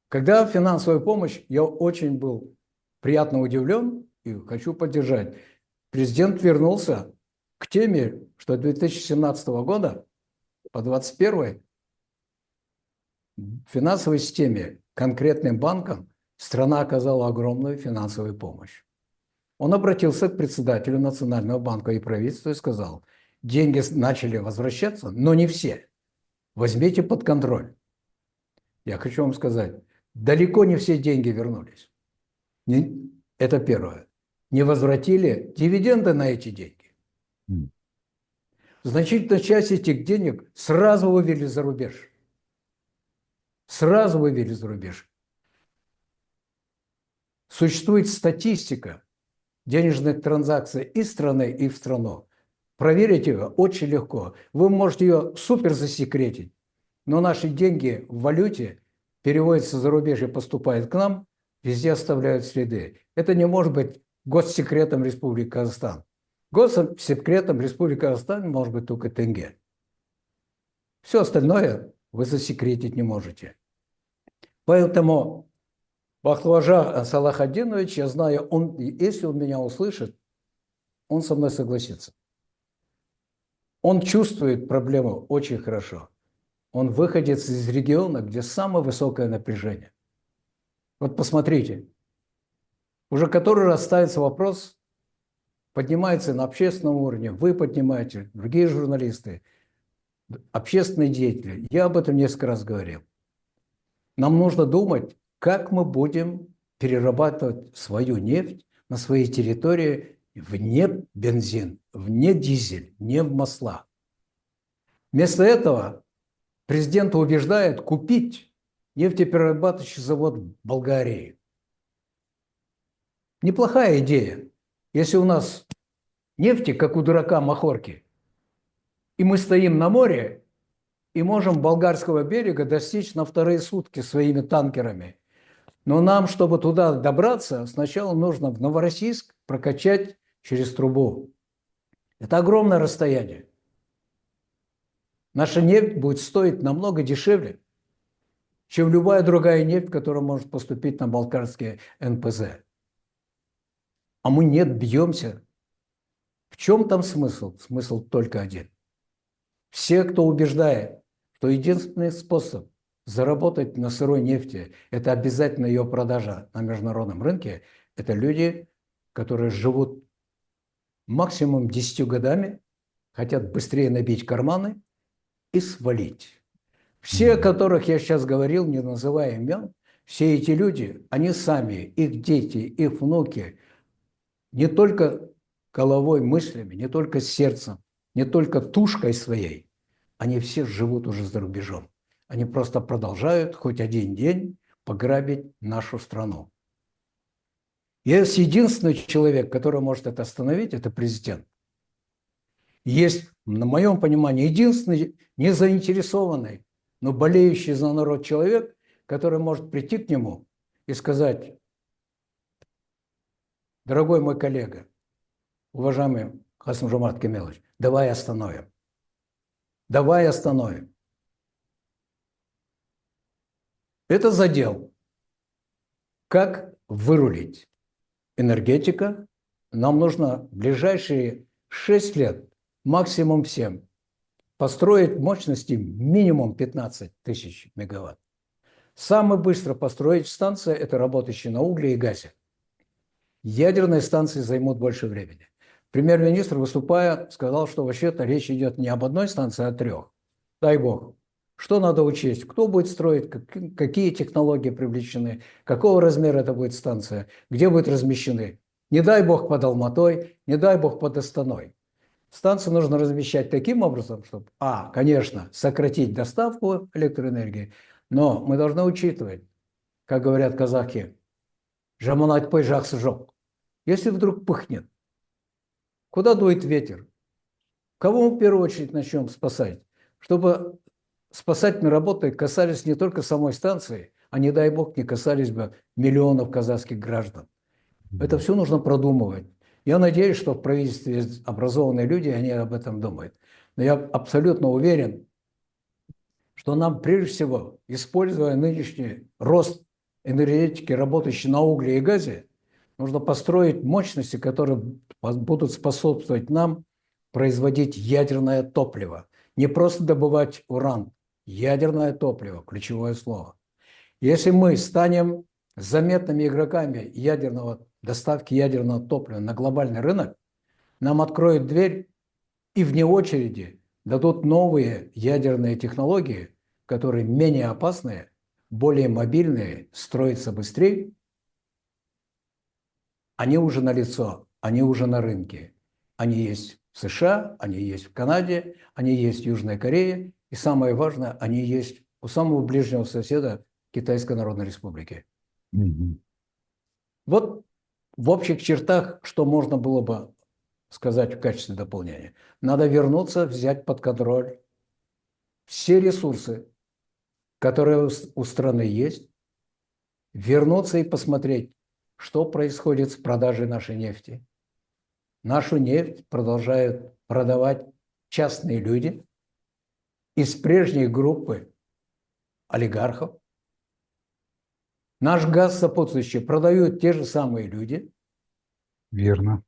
Когда финансовая помощь, я очень был приятно удивлен и хочу поддержать. Президент вернулся к теме, что 2017 года по 2021 в финансовой системе конкретным банкам страна оказала огромную финансовую помощь. Он обратился к председателю Национального банка и правительству и сказал, деньги начали возвращаться, но не все. Возьмите под контроль. Я хочу вам сказать, далеко не все деньги вернулись. Это первое. Не возвратили дивиденды на эти деньги. Значительная часть этих денег сразу вывели за рубеж. Сразу вывели за рубеж. Существует статистика денежных транзакций из страны и в страну. Проверить ее очень легко. Вы можете ее супер засекретить, но наши деньги в валюте переводятся за рубеж и поступают к нам, везде оставляют следы. Это не может быть госсекретом Республики Казахстан. Госсекретом Республики Казахстан может быть только тенге. Все остальное вы засекретить не можете. Поэтому Бахтыважа Салахаддинович, я знаю, если он меня услышит, он со мной согласится. Он чувствует проблему очень хорошо. Он выходец из региона, где самое высокое напряжение. Вот посмотрите, уже который раз ставится вопрос, поднимается на общественном уровне, вы поднимаете, другие журналисты, общественные деятели. Я об этом несколько раз говорил. Нам нужно думать, как мы будем перерабатывать свою нефть на своей территории в не бензин, в не дизель, не в масла. Вместо этого президент убеждает купить нефтеперерабатывающий завод в Болгарии. Неплохая идея. Если у нас нефти, как у дурака Махорки, и мы стоим на море, и можем болгарского берега достичь на вторые сутки своими танкерами. Но нам, чтобы туда добраться, сначала нужно в Новороссийск прокачать через трубу. Это огромное расстояние. Наша нефть будет стоить намного дешевле, чем любая другая нефть, которая может поступить на балкарские НПЗ. А мы нет, бьемся. В чем там смысл? Смысл только один. Все, кто убеждает, что единственный способ заработать на сырой нефти – это обязательно ее продажа на международном рынке, это люди, которые живут максимум 10 годами, хотят быстрее набить карманы и свалить. Все, о которых я сейчас говорил, не называя имен, все эти люди, они сами, их дети, их внуки, не только головой, мыслями, не только сердцем, не только тушкой своей, они все живут уже за рубежом. Они просто продолжают хоть один день пограбить нашу страну. Есть единственный человек, который может это остановить, это президент. Есть, на моем понимании, единственный незаинтересованный, но болеющий за народ человек, который может прийти к нему и сказать: дорогой мой коллега, уважаемый Касым-Жомарт Кемелович, давай остановим. Давай остановим. Это задел. Как вырулить? Энергетика. Нам нужно в ближайшие 6 лет, максимум 7, построить мощности минимум 15 тысяч мегаватт. Самое быстро построить станция – это работающие на угле и газе. Ядерные станции займут больше времени. Премьер-министр, выступая, сказал, что вообще-то речь идет не об одной станции, а о 3. Дай бог. Что надо учесть? Кто будет строить, какие технологии привлечены, какого размера это будет станция, где будут размещены. Не дай бог под Алматой, не дай бог под Астаной. Станцию нужно размещать таким образом, чтобы, конечно, сократить доставку электроэнергии, но мы должны учитывать, как говорят казахи, «Жаман айтпай жақсы жоқ». Если вдруг пыхнет, куда дует ветер? Кого мы в первую очередь начнем спасать? Чтобы спасательные работы касались не только самой станции, а не дай бог не касались бы миллионов казахских граждан. Это все нужно продумывать. Я надеюсь, что в правительстве есть образованные люди, они об этом думают. Но я абсолютно уверен, что нам прежде всего, используя нынешний рост энергетики, работающей на угле и газе, нужно построить мощности, которые будут способствовать нам производить ядерное топливо. Не просто добывать уран. Ядерное топливо – ключевое слово. Если мы станем заметными игроками доставки ядерного топлива на глобальный рынок, нам откроют дверь и вне очереди дадут новые ядерные технологии, которые менее опасные, более мобильные, строятся быстрее. Они уже налицо, они уже на рынке. Они есть в США, они есть в Канаде, они есть в Южной Корее. И самое важное, они есть у самого ближнего соседа Китайской Народной Республики. Вот в общих чертах, что можно было бы сказать в качестве дополнения. Надо вернуться, взять под контроль все ресурсы, которые у страны есть, вернуться и посмотреть, что происходит с продажей нашей нефти. Нашу нефть продолжают продавать частные люди из прежней группы олигархов. Наш газ сопутствующий продают те же самые люди. Верно.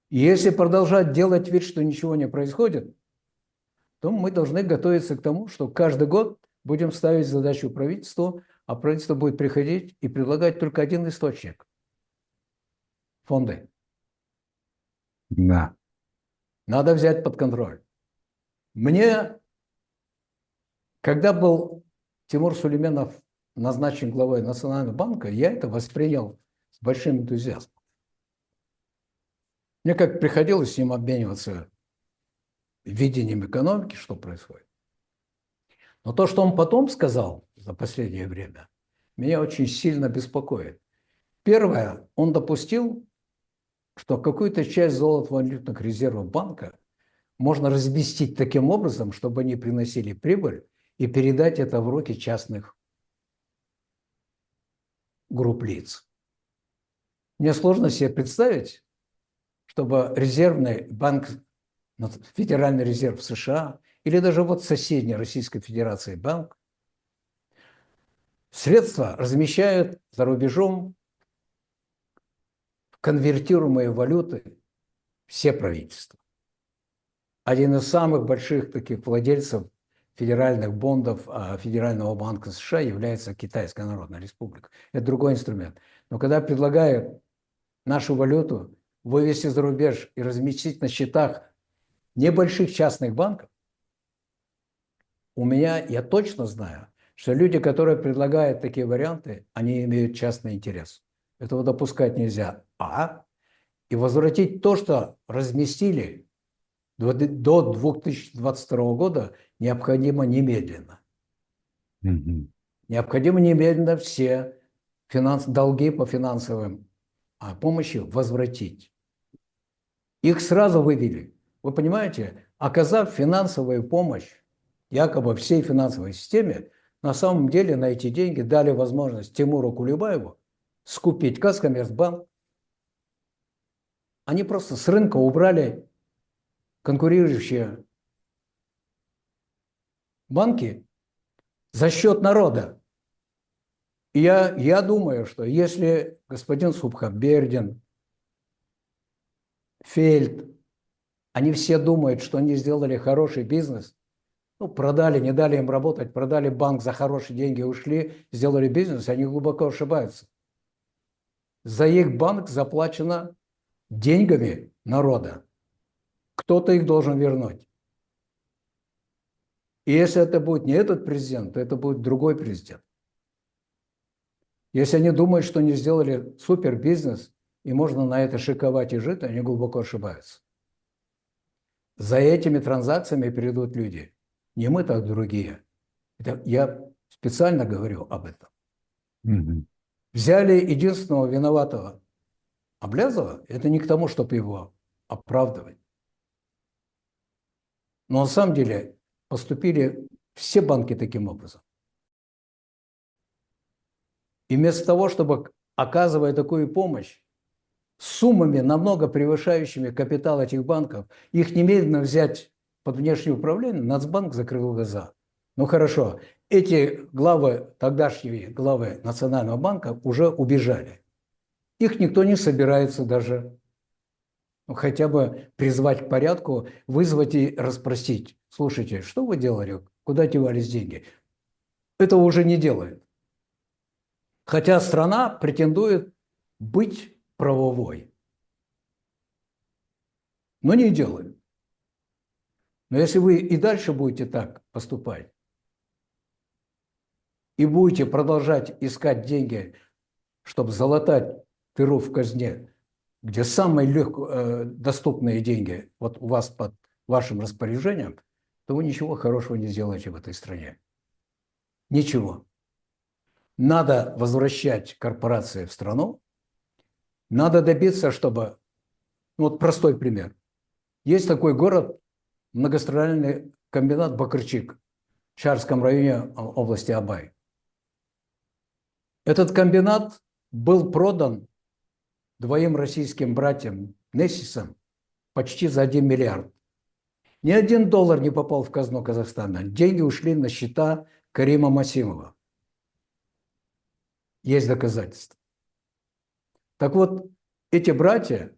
И если продолжать делать вид, что ничего не происходит, то мы должны готовиться к тому, что каждый год будем ставить задачу правительству, а правительство будет приходить и предлагать только один источник – фонды. Да. Надо взять под контроль. Мне, когда был Тимур Сулейменов назначен главой Национального банка, я это воспринял с большим энтузиазмом. Мне как приходилось с ним обмениваться видением экономики, что происходит. Но то, что он потом сказал за последнее время, меня очень сильно беспокоит. Первое, он допустил, что какую-то часть золотовалютных резервов банка можно разместить таким образом, чтобы они приносили прибыль, и передать это в руки частных групп лиц. Мне сложно себе представить, чтобы резервный банк, Федеральный резерв США или даже вот соседняя Российской Федерации банк средства размещают за рубежом конвертируемые валюты все правительства. Один из самых больших таких владельцев федеральных бондов Федерального банка США является Китайская Народная Республика. Это другой инструмент. Но когда предлагают нашу валюту вывести за рубеж и разместить на счетах небольших частных банков, я точно знаю, что люди, которые предлагают такие варианты, они имеют частный интерес. Этого допускать нельзя. И возвратить то, что разместили до 2022 года, необходимо немедленно. Необходимо немедленно все долги по финансовым помощи возвратить. Их сразу вывели. Вы понимаете, оказав финансовую помощь якобы всей финансовой системе, на самом деле на эти деньги дали возможность Тимуру Кулебаеву скупить Казкоммерцбанк. Они просто с рынка убрали конкурирующие банки за счет народа. И я думаю, что если господин Субхабердин, Фельд, они все думают, что они сделали хороший бизнес, продали, не дали им работать, продали банк за хорошие деньги, ушли, сделали бизнес, они глубоко ошибаются. За их банк заплачено деньгами народа. Кто-то их должен вернуть. И если это будет не этот президент, то это будет другой президент. Если они думают, что они сделали супербизнес, и можно на это шиковать и жить, они глубоко ошибаются. За этими транзакциями придут люди. Не мы, так другие. Я специально говорю об этом. Взяли единственного виноватого Аблязова, это не к тому, чтобы его оправдывать. Но на самом деле поступили все банки таким образом. И вместо того, чтобы, оказывая такую помощь, с суммами, намного превышающими капитал этих банков, их немедленно взять под внешнее управление, Нацбанк закрыл глаза. Ну хорошо, эти главы, тогдашние главы Национального банка уже убежали. Их никто не собирается даже хотя бы призвать к порядку, вызвать и расспросить. Слушайте, что вы делали? Куда девались деньги? Этого уже не делают. Хотя страна претендует быть правовой. Но не делают. Но если вы и дальше будете так поступать, и будете продолжать искать деньги, чтобы залатать дыру в казне, где самые доступные деньги вот у вас под вашим распоряжением, то вы ничего хорошего не сделаете в этой стране. Ничего. Надо возвращать корпорации в страну. Надо добиться, чтобы... Вот простой пример. Есть такой город, многострадальный комбинат Бакырчик в Чарском районе области Абай. Этот комбинат был продан двоим российским братьям Нессисам почти за 1 миллиард. Ни $1 не попал в казну Казахстана. Деньги ушли на счета Карима Масимова. Есть доказательства. Так вот, эти братья,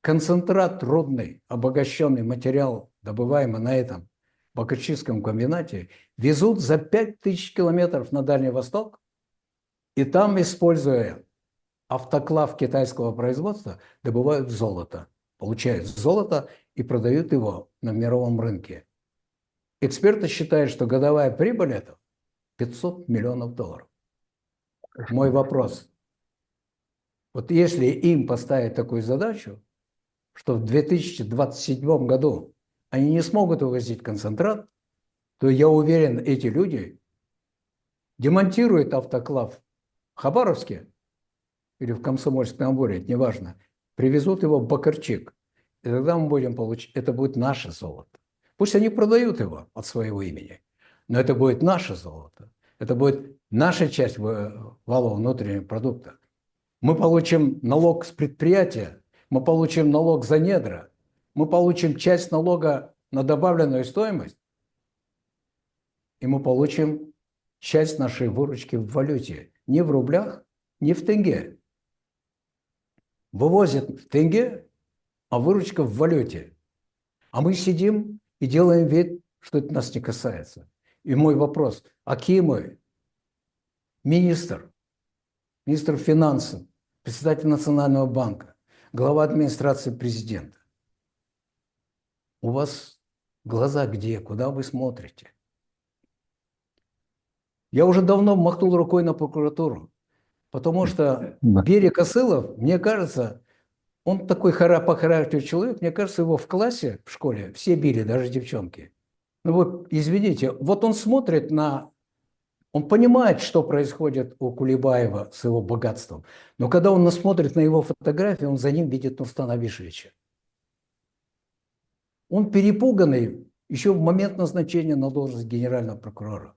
концентрат рудный, обогащенный материал, добываемый на этом Бакырчикском комбинате, везут за 5000 километров на Дальний Восток, и там, используя автоклав китайского производства, добывают золото. Получают золото и продают его на мировом рынке. Эксперты считают, что годовая прибыль этого $500 миллионов. Мой вопрос. Вот если им поставить такую задачу, что в 2027 году они не смогут вывозить концентрат, то я уверен, эти люди демонтируют автоклав в Хабаровске или в Комсомольск-на-Амуре, это неважно, привезут его в Бакырчик, и тогда мы будем получить, это будет наше золото. Пусть они продают его от своего имени, но это будет наше золото, это будет наша часть валового внутреннего продукта. Мы получим налог с предприятия, мы получим налог за недра, мы получим часть налога на добавленную стоимость, и мы получим часть нашей выручки в валюте, не в рублях, не в тенге. вывозят в тенге, а выручка в валюте. А мы сидим и делаем вид, что это нас не касается. И мой вопрос, а Акимы, министр финансов, председатель Национального банка, глава администрации президента. У вас глаза где? Куда вы смотрите? Я уже давно махнул рукой на прокуратуру, потому что Берия Косылов, мне кажется, он такой по характеру человек, мне кажется, его в классе, в школе все били, даже девчонки. Ну вот, извините, вот он смотрит он понимает, что происходит у Кулебаева с его богатством, но когда он смотрит на его фотографии, он за ним видит Нурстана Абишевича. Он перепуганный еще в момент назначения на должность генерального прокурора.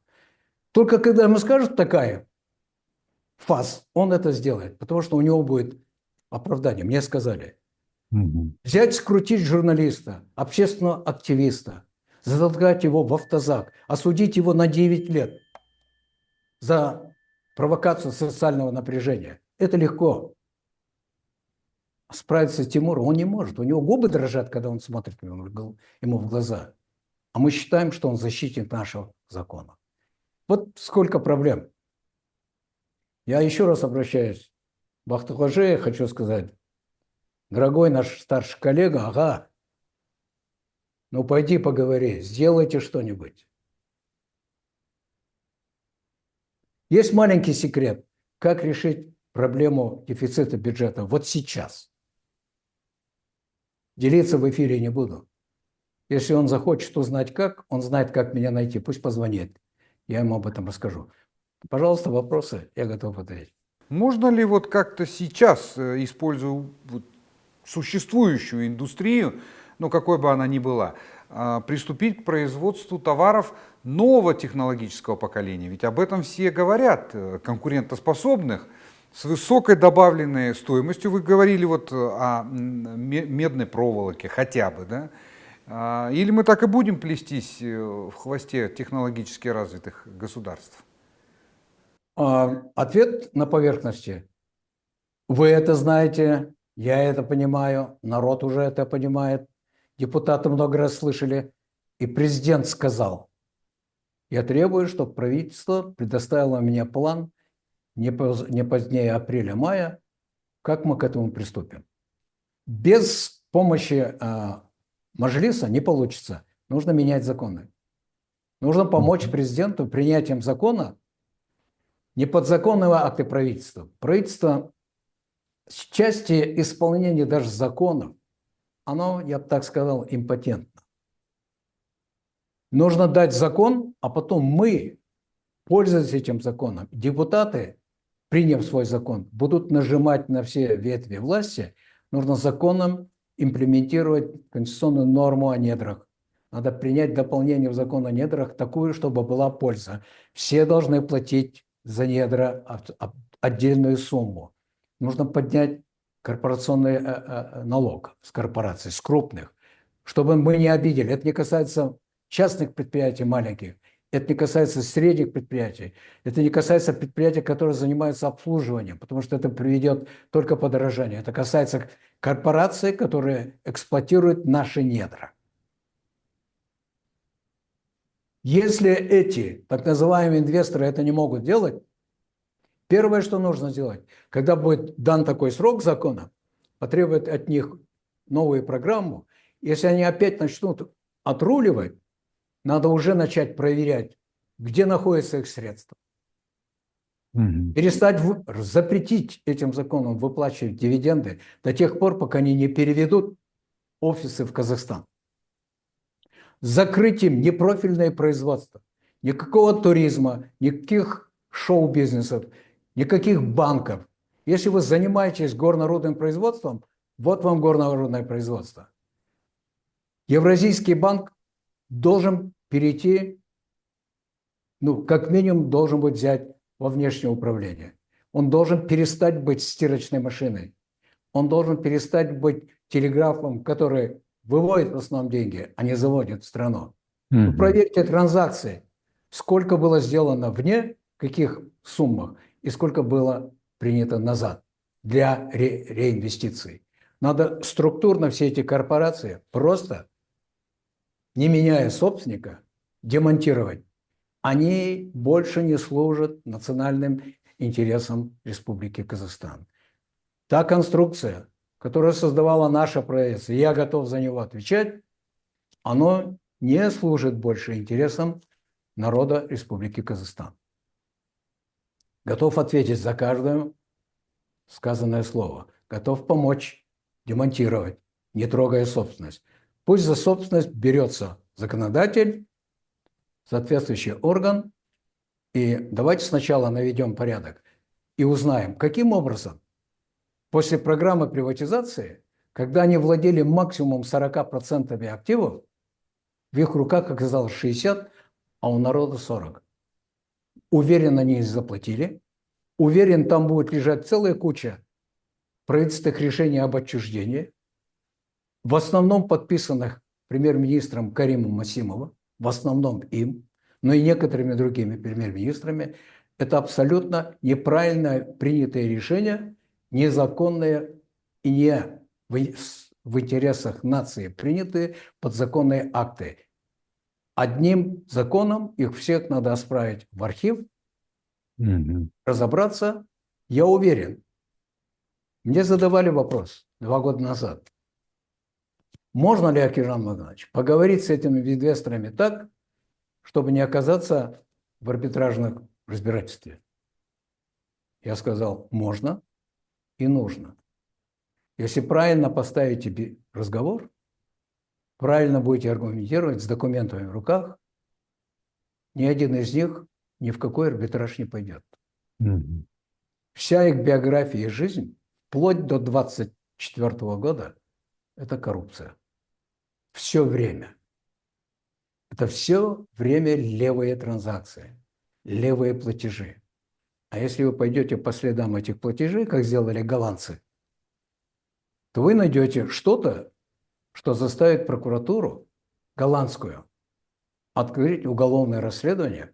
Только когда ему скажут такая фаз, он это сделает, потому что у него будет оправдание. Мне сказали, взять, скрутить журналиста, общественного активиста, затолкать его в автозак, осудить его на 9 лет за провокацию социального напряжения. Это легко. Справиться с Тимуром он не может. У него губы дрожат, когда он смотрит ему в глаза. А мы считаем, что он защитник нашего закона. Вот сколько проблем. Я еще раз обращаюсь к Бахтухаже, хочу сказать, дорогой наш старший коллега, ага, ну пойди поговори, сделайте что-нибудь. Есть маленький секрет, как решить проблему дефицита бюджета вот сейчас. Делиться в эфире не буду. Если он захочет узнать как, он знает, как меня найти, пусть позвонит. Я ему об этом расскажу. Пожалуйста, вопросы, я готов ответить. Можно ли вот как-то сейчас, используя существующую индустрию, ну какой бы она ни была, приступить к производству товаров нового технологического поколения? Ведь об этом все говорят, конкурентоспособных, с высокой добавленной стоимостью. Вы говорили вот о медной проволоке хотя бы, да? Или мы так и будем плестись в хвосте технологически развитых государств? Ответ на поверхности. Вы это знаете, я это понимаю, народ уже это понимает, депутаты много раз слышали, и президент сказал, я требую, чтобы правительство предоставило мне план не позднее апреля-мая, как мы к этому приступим. Без помощи Маджлиса не получится. Нужно менять законы. Нужно помочь президенту принятием закона, не подзаконного акта правительства. Правительство с части исполнения даже законов, оно, я бы так сказал, импотентно. Нужно дать закон, а потом мы, пользуясь этим законом, депутаты, приняв свой закон, будут нажимать на все ветви власти. Нужно законом имплементировать конституционную норму о недрах. Надо принять дополнение в закон о недрах такую, чтобы была польза. Все должны платить за недра отдельную сумму. Нужно поднять корпорационный налог с корпораций, с крупных, чтобы мы не обидели. Это не касается частных предприятий маленьких, это не касается средних предприятий, это не касается предприятий, которые занимаются обслуживанием, потому что это приведет только к подорожанию. Это касается корпораций, которые эксплуатируют наши недра. Если эти так называемые инвесторы это не могут делать, первое, что нужно сделать, когда будет дан такой срок закона, потребует от них новую программу, если они опять начнут отруливать, надо уже начать проверять, где находятся их средства. Перестать запретить этим законом выплачивать дивиденды до тех пор, пока они не переведут офисы в Казахстан. Закрыть им непрофильное производство, никакого туризма, никаких шоу-бизнесов, никаких банков. Если вы занимаетесь горнорудным производством, вот вам горнорудное производство. Евразийский банк должен перейти, как минимум, должен быть взять во внешнее управление. Он должен перестать быть стирочной машиной. Он должен перестать быть телеграфом, который выводит в основном деньги, а не заводит в страну. Вы проверьте транзакции, сколько было сделано вне, в каких суммах, и сколько было принято назад. для реинвестиций. Надо структурно все эти корпорации просто, не меняя собственника, демонтировать. Они больше не служат национальным интересам Республики Казахстан. Та конструкция, которую создавала наше правительство, я готов за него отвечать, оно не служит больше интересам народа Республики Казахстан. Готов ответить за каждое сказанное слово. Готов помочь демонтировать, не трогая собственность. Пусть за собственность берется законодатель, соответствующий орган, и давайте сначала наведем порядок и узнаем, каким образом после программы приватизации, когда они владели максимум 40% активов, в их руках оказалось 60%, а у народа 40%. Уверен, они их заплатили. Уверен, там будет лежать целая куча правительственных решений об отчуждении, в основном подписанных премьер-министром Каримом Масимовым, в основном им, но и некоторыми другими премьер-министрами. Это абсолютно неправильно принятое решение, незаконное и не в интересах нации принятые подзаконные акты. Одним законом их всех надо отправить в архив, разобраться. Я уверен, мне задавали вопрос 2 года назад. Можно ли, Акижан Магомедович, поговорить с этими инвесторами так, чтобы не оказаться в арбитражном разбирательстве? Я сказал, можно и нужно. Если правильно поставите разговор, правильно будете аргументировать с документами в руках, ни один из них ни в какой арбитраж не пойдет. Вся их биография и жизнь, вплоть до 24 года, это коррупция. Все время. Это все время левые транзакции, левые платежи. А если вы пойдете по следам этих платежей, как сделали голландцы, то вы найдете что-то, что заставит прокуратуру голландскую открыть уголовное расследование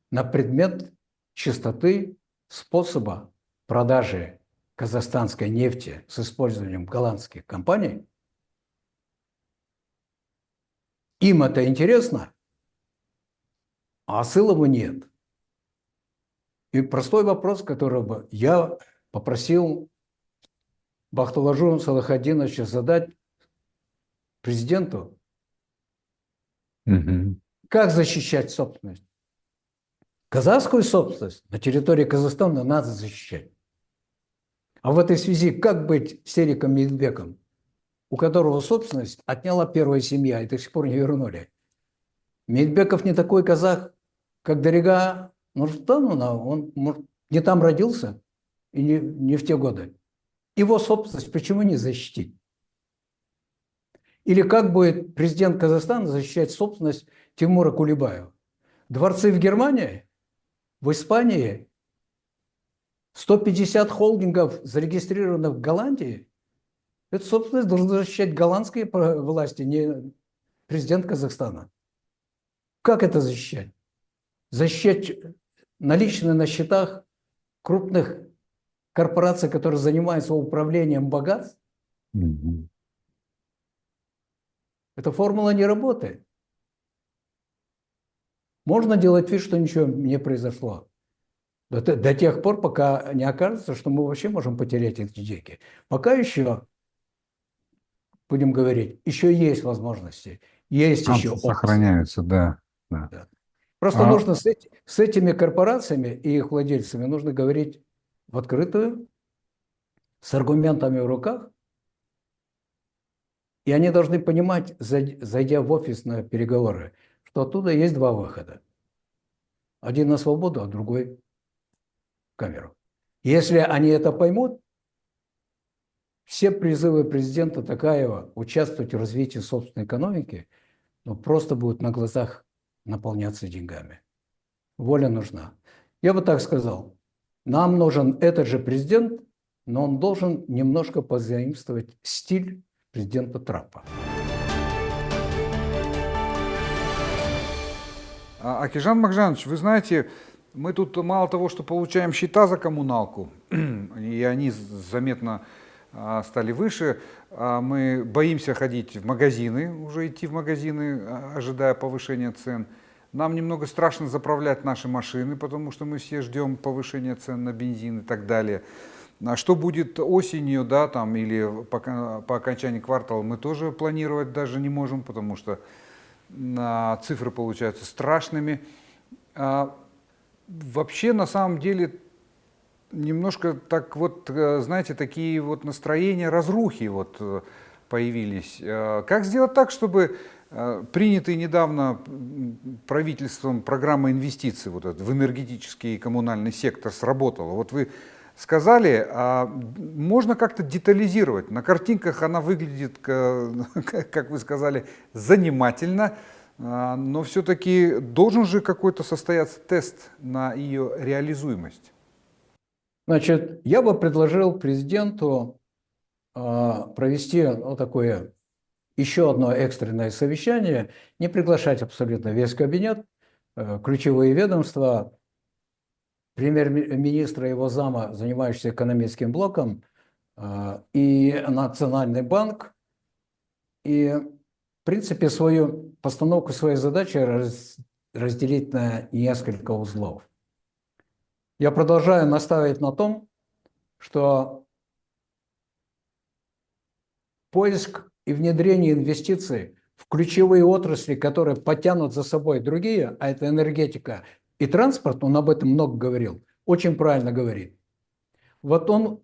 на предмет чистоты способа продажи казахстанской нефти с использованием голландских компаний. Им это интересно, а Асылову нет. И простой вопрос, который бы я попросил Бахталожу Салахадиновича задать президенту. Как защищать собственность? Казахскую собственность на территории Казахстана надо защищать. А в этой связи как быть Сериком Медбеком, у которого собственность отняла первая семья и до сих пор не вернули? Медбеков не такой казах, как Дарига Нурсултановна, он не там родился и не в те годы. Его собственность почему не защитить? Или как будет президент Казахстана защищать собственность Тимура Кулебаева? Дворцы в Германии, в Испании, 150 холдингов, зарегистрированных в Голландии, эту собственность должны защищать голландские власти, не президент Казахстана. Как это защищать? Защищать наличные на счетах крупных корпораций, которые занимаются управлением богатств? Эта формула не работает. Можно делать вид, что ничего не произошло. До тех пор, пока не окажется, что мы вообще можем потерять эти деньги. Пока еще, будем говорить, еще есть возможности. Есть еще опции. Сохраняются, да. Просто нужно с этими корпорациями и их владельцами нужно говорить в открытую, с аргументами в руках. И они должны понимать, зайдя в офис на переговоры, что оттуда есть 2 выхода. Один на свободу, а другой в камеру. Если они это поймут, все призывы президента Токаева участвовать в развитии собственной экономики просто будут на глазах наполняться деньгами. Воля нужна. Я бы так сказал, нам нужен этот же президент, но он должен немножко позаимствовать стиль президента Трампа. Акижан Магжанович, вы знаете, Мы тут мало того, что получаем счета за коммуналку, и они заметно стали выше, мы боимся ходить в магазины, уже идти в магазины, ожидая повышения цен. Нам немного страшно заправлять наши машины, потому что мы все ждем повышения цен на бензин и так далее. А что будет осенью, да, там, или по окончании квартала, мы тоже планировать даже не можем, потому что цифры получаются страшными. Вообще, на самом деле, немножко так вот, знаете, такие вот настроения разрухи вот появились. Как сделать так, чтобы принятые недавно правительством программа инвестиций вот в энергетический и коммунальный сектор сработала? Вот вы сказали, можно как-то детализировать. На картинках она выглядит, как вы сказали, занимательно, но все-таки должен же какой-то состояться тест на ее реализуемость. Значит, я бы предложил президенту провести такое еще одно экстренное совещание, не приглашать абсолютно весь кабинет, ключевые ведомства, премьер-министра и его зама, занимающихся экономическим блоком, и Национальный банк, и, в принципе, свою постановку своей задачи разделить на несколько узлов. Я продолжаю настаивать на том, что поиск и внедрение инвестиций в ключевые отрасли, которые потянут за собой другие, а это энергетика и транспорт, он об этом много говорил, очень правильно говорит. Вот он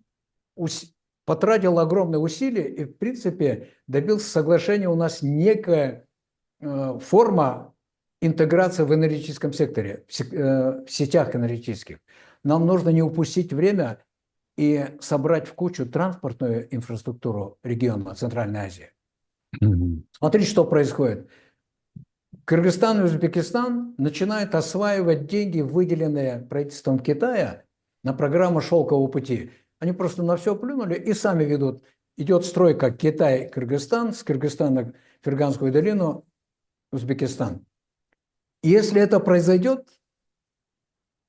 потратил огромные усилия и, в принципе, добился соглашения. У нас некая форма интеграции в энергетическом секторе, в сетях энергетических. Нам нужно не упустить время и собрать в кучу транспортную инфраструктуру региона Центральной Азии. Смотрите, что происходит. Кыргызстан и Узбекистан начинают осваивать деньги, выделенные правительством Китая на программу «Шелкового пути». Они просто на все плюнули и сами ведут. Идет стройка Китай-Кыргызстан, с Кыргызстана в Ферганскую долину, Узбекистан. И если это произойдет,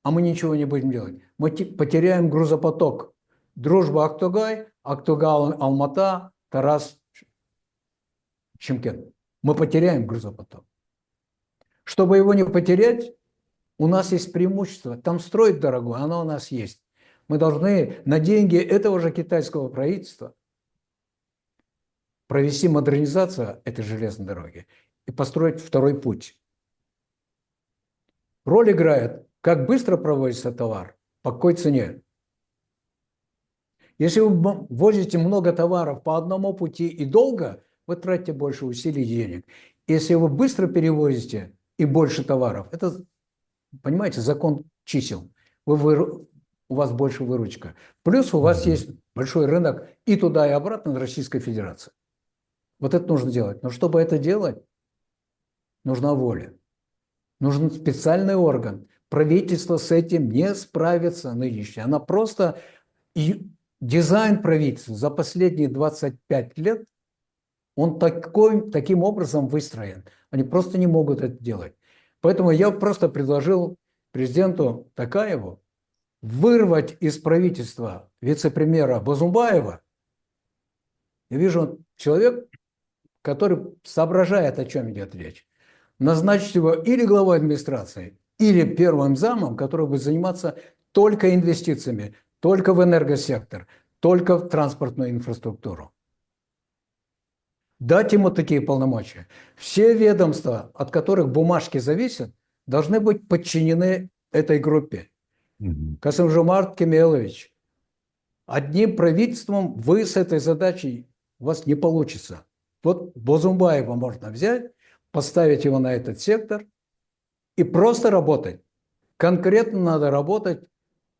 а мы ничего не будем делать, мы потеряем грузопоток. Дружба-Актугай, Актугай-Алмата, Тарас-Шымкент. Мы потеряем грузопоток. Чтобы его не потерять, у нас есть преимущество. Там строить дорого, оно у нас есть. Мы должны на деньги этого же китайского правительства провести модернизацию этой железной дороги и построить второй путь. Роль играет, как быстро проводится товар, по какой цене. Если вы возите много товаров по одному пути и долго, вы тратите больше усилий и денег. Если вы быстро перевозите и больше товаров, это, понимаете, закон чисел. У вас больше выручка. Плюс у вас есть большой рынок и туда, и обратно на Российской Федерации. Вот это нужно делать. Но чтобы это делать, нужна воля. Нужен специальный орган. Правительство с этим не справится нынешнее. Она просто... И дизайн правительства за последние 25 лет, он таким образом выстроен. Они просто не могут это делать. Поэтому я просто предложил президенту Токаеву вырвать из правительства вице-премьера Бозумбаева. Я вижу человек, который соображает, о чем идет речь. Назначить его или главой администрации, или первым замом, который будет заниматься только инвестициями, только в энергосектор, только в транспортную инфраструктуру. Дать ему такие полномочия. Все ведомства, от которых бумажки зависят, должны быть подчинены этой группе. Касым-Жомарт Кемелович, одним правительством вы с этой задачей, у вас не получится. Вот Бозумбаева можно взять, поставить его на этот сектор и просто работать. Конкретно надо работать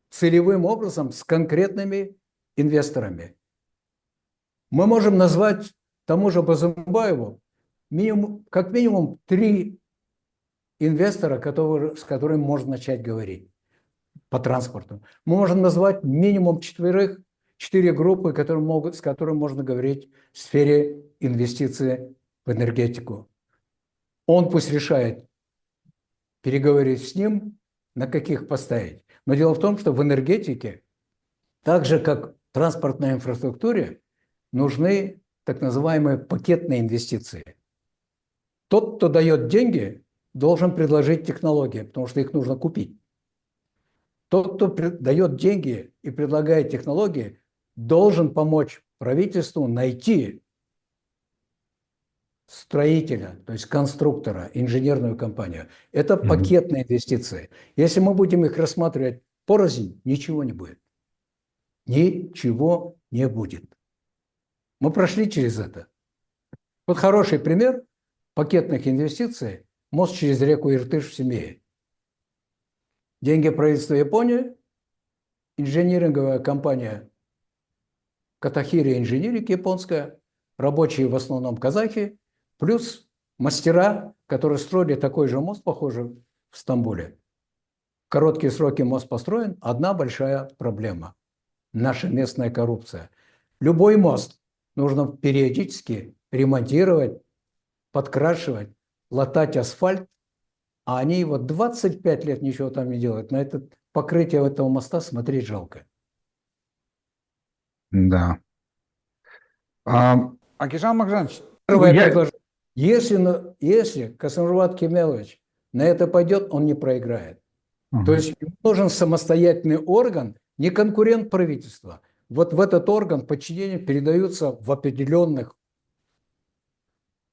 целевым образом с конкретными инвесторами. Мы можем назвать тому же Бозумбаеву как минимум 3 инвестора, с которыми можно начать говорить по транспорту. Мы можем назвать минимум 4 группы, с которыми можно говорить в сфере инвестиций в энергетику. Он пусть решает, переговорить с ним, на каких поставить. Но дело в том, что в энергетике, так же как в транспортной инфраструктуре, нужны так называемые пакетные инвестиции. Тот, кто дает деньги, должен предложить технологии, потому что их нужно купить. Тот, кто дает деньги и предлагает технологии, должен помочь правительству найти строителя, то есть конструктора, инженерную компанию. Это пакетные инвестиции. Если мы будем их рассматривать порознь, ничего не будет. Ничего не будет. Мы прошли через это. Вот хороший пример пакетных инвестиций – мост через реку Иртыш в Семее. Деньги правительства Японии, инжиниринговая компания Катахири Инжиниринг японская, рабочие в основном казахи, плюс мастера, которые строили такой же мост, похожий в Стамбуле. В короткие сроки мост построен. Одна большая проблема – наша местная коррупция. Любой мост нужно периодически ремонтировать, подкрашивать, латать асфальт, а они его 25 лет ничего там не делают. На это покрытие этого моста смотреть жалко. Да. Акижан Махжанович, Первое предложение. Если Касымжамат Кемелович на это пойдет, он не проиграет. То есть ему нужен самостоятельный орган, не конкурент правительства. Вот в этот орган подчинения передаются в определенных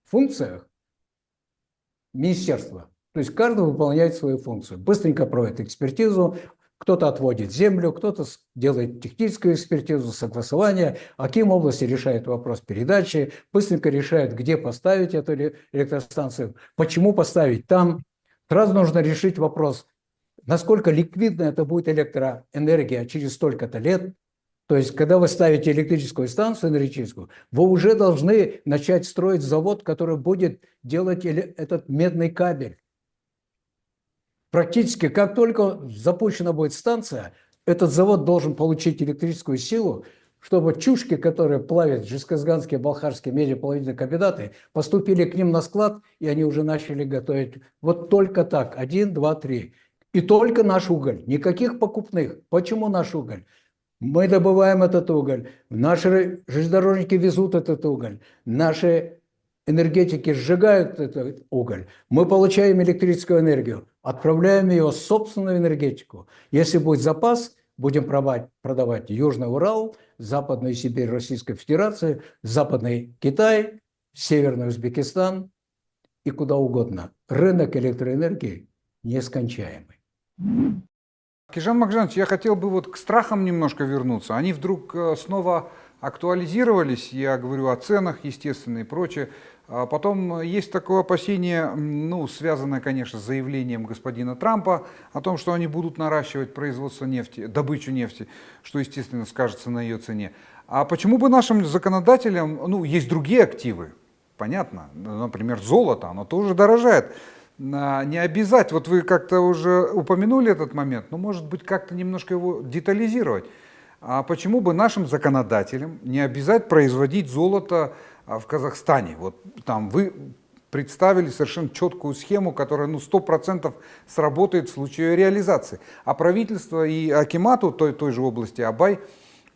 функциях министерства. То есть каждый выполняет свою функцию. Быстренько проводит экспертизу, кто-то отводит землю, кто-то делает техническую экспертизу, согласование. Аким области решает вопрос передачи, быстренько решает, где поставить эту электростанцию, почему поставить там. Сразу нужно решить вопрос, насколько ликвидна это будет электроэнергия через столько-то лет. То есть, когда вы ставите электрическую станцию энергетическую, вы уже должны начать строить завод, который будет делать этот медный кабель. Практически, как только запущена будет станция, этот завод должен получить электрическую силу, чтобы чушки, которые плавят жезказганские, балхарские медиаплавительные комбинаты, поступили к ним на склад, и они уже начали готовить. Вот только так, 1, 2, 3. И только наш уголь, никаких покупных. Почему наш уголь? Мы добываем этот уголь, наши железнодорожники везут этот уголь, наши энергетики сжигают этот уголь. Мы получаем электрическую энергию, отправляем ее в собственную энергетику. Если будет запас, будем продавать Южный Урал, Западную Сибирь Российской Федерации, Западный Китай, Северный Узбекистан и куда угодно. Рынок электроэнергии нескончаемый. Акижан Махжанович, я хотел бы вот к страхам немножко вернуться. Они вдруг снова актуализировались, я говорю о ценах, естественно, и прочее. А потом есть такое опасение, связанное, конечно, с заявлением господина Трампа о том, что они будут наращивать производство нефти, добычу нефти, что, естественно, скажется на ее цене. А почему бы нашим законодателям, есть другие активы, понятно, например, золото, оно тоже дорожает. Не обязать, вот вы как-то уже упомянули этот момент, но может быть как-то немножко его детализировать. А почему бы нашим законодателям не обязать производить золото в Казахстане? Вот там вы представили совершенно четкую схему, которая 100% сработает в случае реализации. А правительство и акимату той же области Абай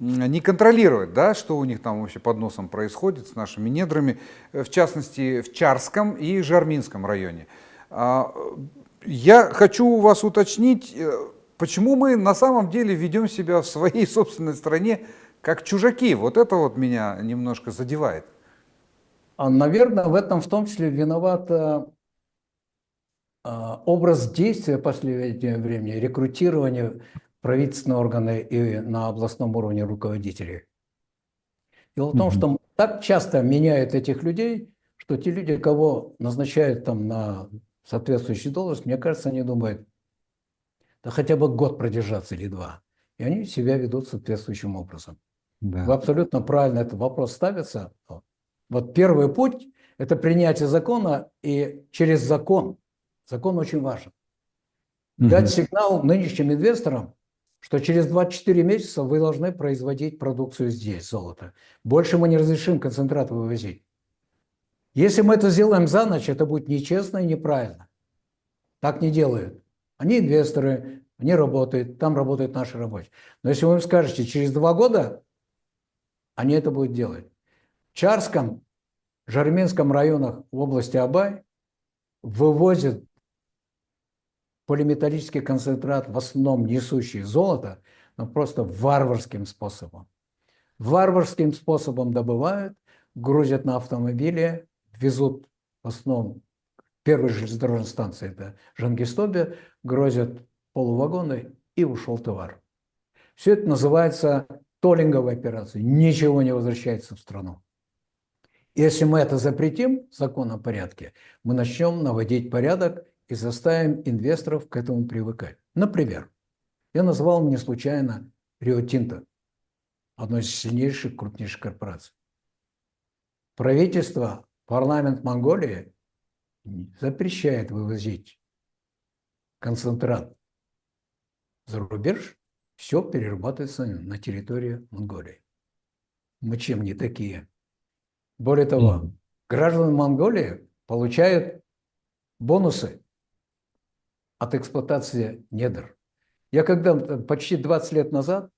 не контролирует, да, что у них там вообще под носом происходит с нашими недрами, в частности в Чарском и Жарминском районе. Я хочу у вас уточнить, почему мы на самом деле ведем себя в своей собственной стране как чужаки. Вот это вот меня немножко задевает. Наверное, в этом в том числе виноват образ действия в последнее время, рекрутирование правительственные органы и на областном уровне руководителей. Дело в том, что так часто меняют этих людей, что те люди, кого назначают там на соответствующую должность, мне кажется, они думают, да хотя бы год продержаться или 2. И они себя ведут соответствующим образом. Да. Вы абсолютно правильно этот вопрос ставится. Вот первый путь – это принятие закона, и через закон очень важен. Дать сигнал нынешним инвесторам, что через 24 месяца вы должны производить продукцию здесь, золото. Больше мы не разрешим концентрат вывозить. Если мы это сделаем за ночь, это будет нечестно и неправильно. Так не делают. Они инвесторы, они работают, там работают наши рабочие. Но если вы им скажете, через 2 года они это будут делать. В Чарском, Жарминском районах в области Абай вывозят полиметаллический концентрат, в основном несущий золото, но просто варварским способом. Варварским способом добывают, грузят на автомобили, везут в основном первой железнодорожной станции, это Жангистобе, грузят полувагоны и ушел товар. Все это называется толлинговой операцией. Ничего не возвращается в страну. Если мы это запретим в законном порядке, мы начнем наводить порядок и заставим инвесторов к этому привыкать. Например, я назвал не случайно Рио Тинто, одной из сильнейших, крупнейших корпораций. Правительство, парламент Монголии запрещает вывозить концентрат за рубеж, все перерабатывается на территории Монголии. Мы чем не такие? Более того, граждане Монголии получают бонусы от эксплуатации недр. Я когда почти 20 лет назад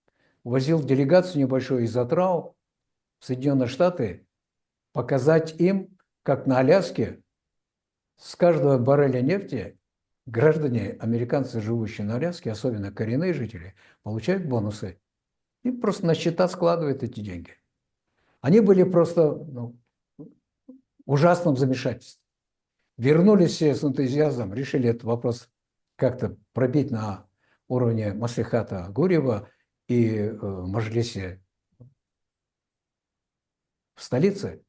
возил делегацию небольшую из Атрау в Соединенные Штаты, показать им, как на Аляске с каждого барреля нефти граждане, американцы, живущие на Аляске, особенно коренные жители, получают бонусы. И просто на счета складывают эти деньги. Они были просто в ужасном замешательстве. Вернулись все с энтузиазмом, решили этот вопрос как-то пробить на уровне Маслихата Гурьева и Маджлисе в столице.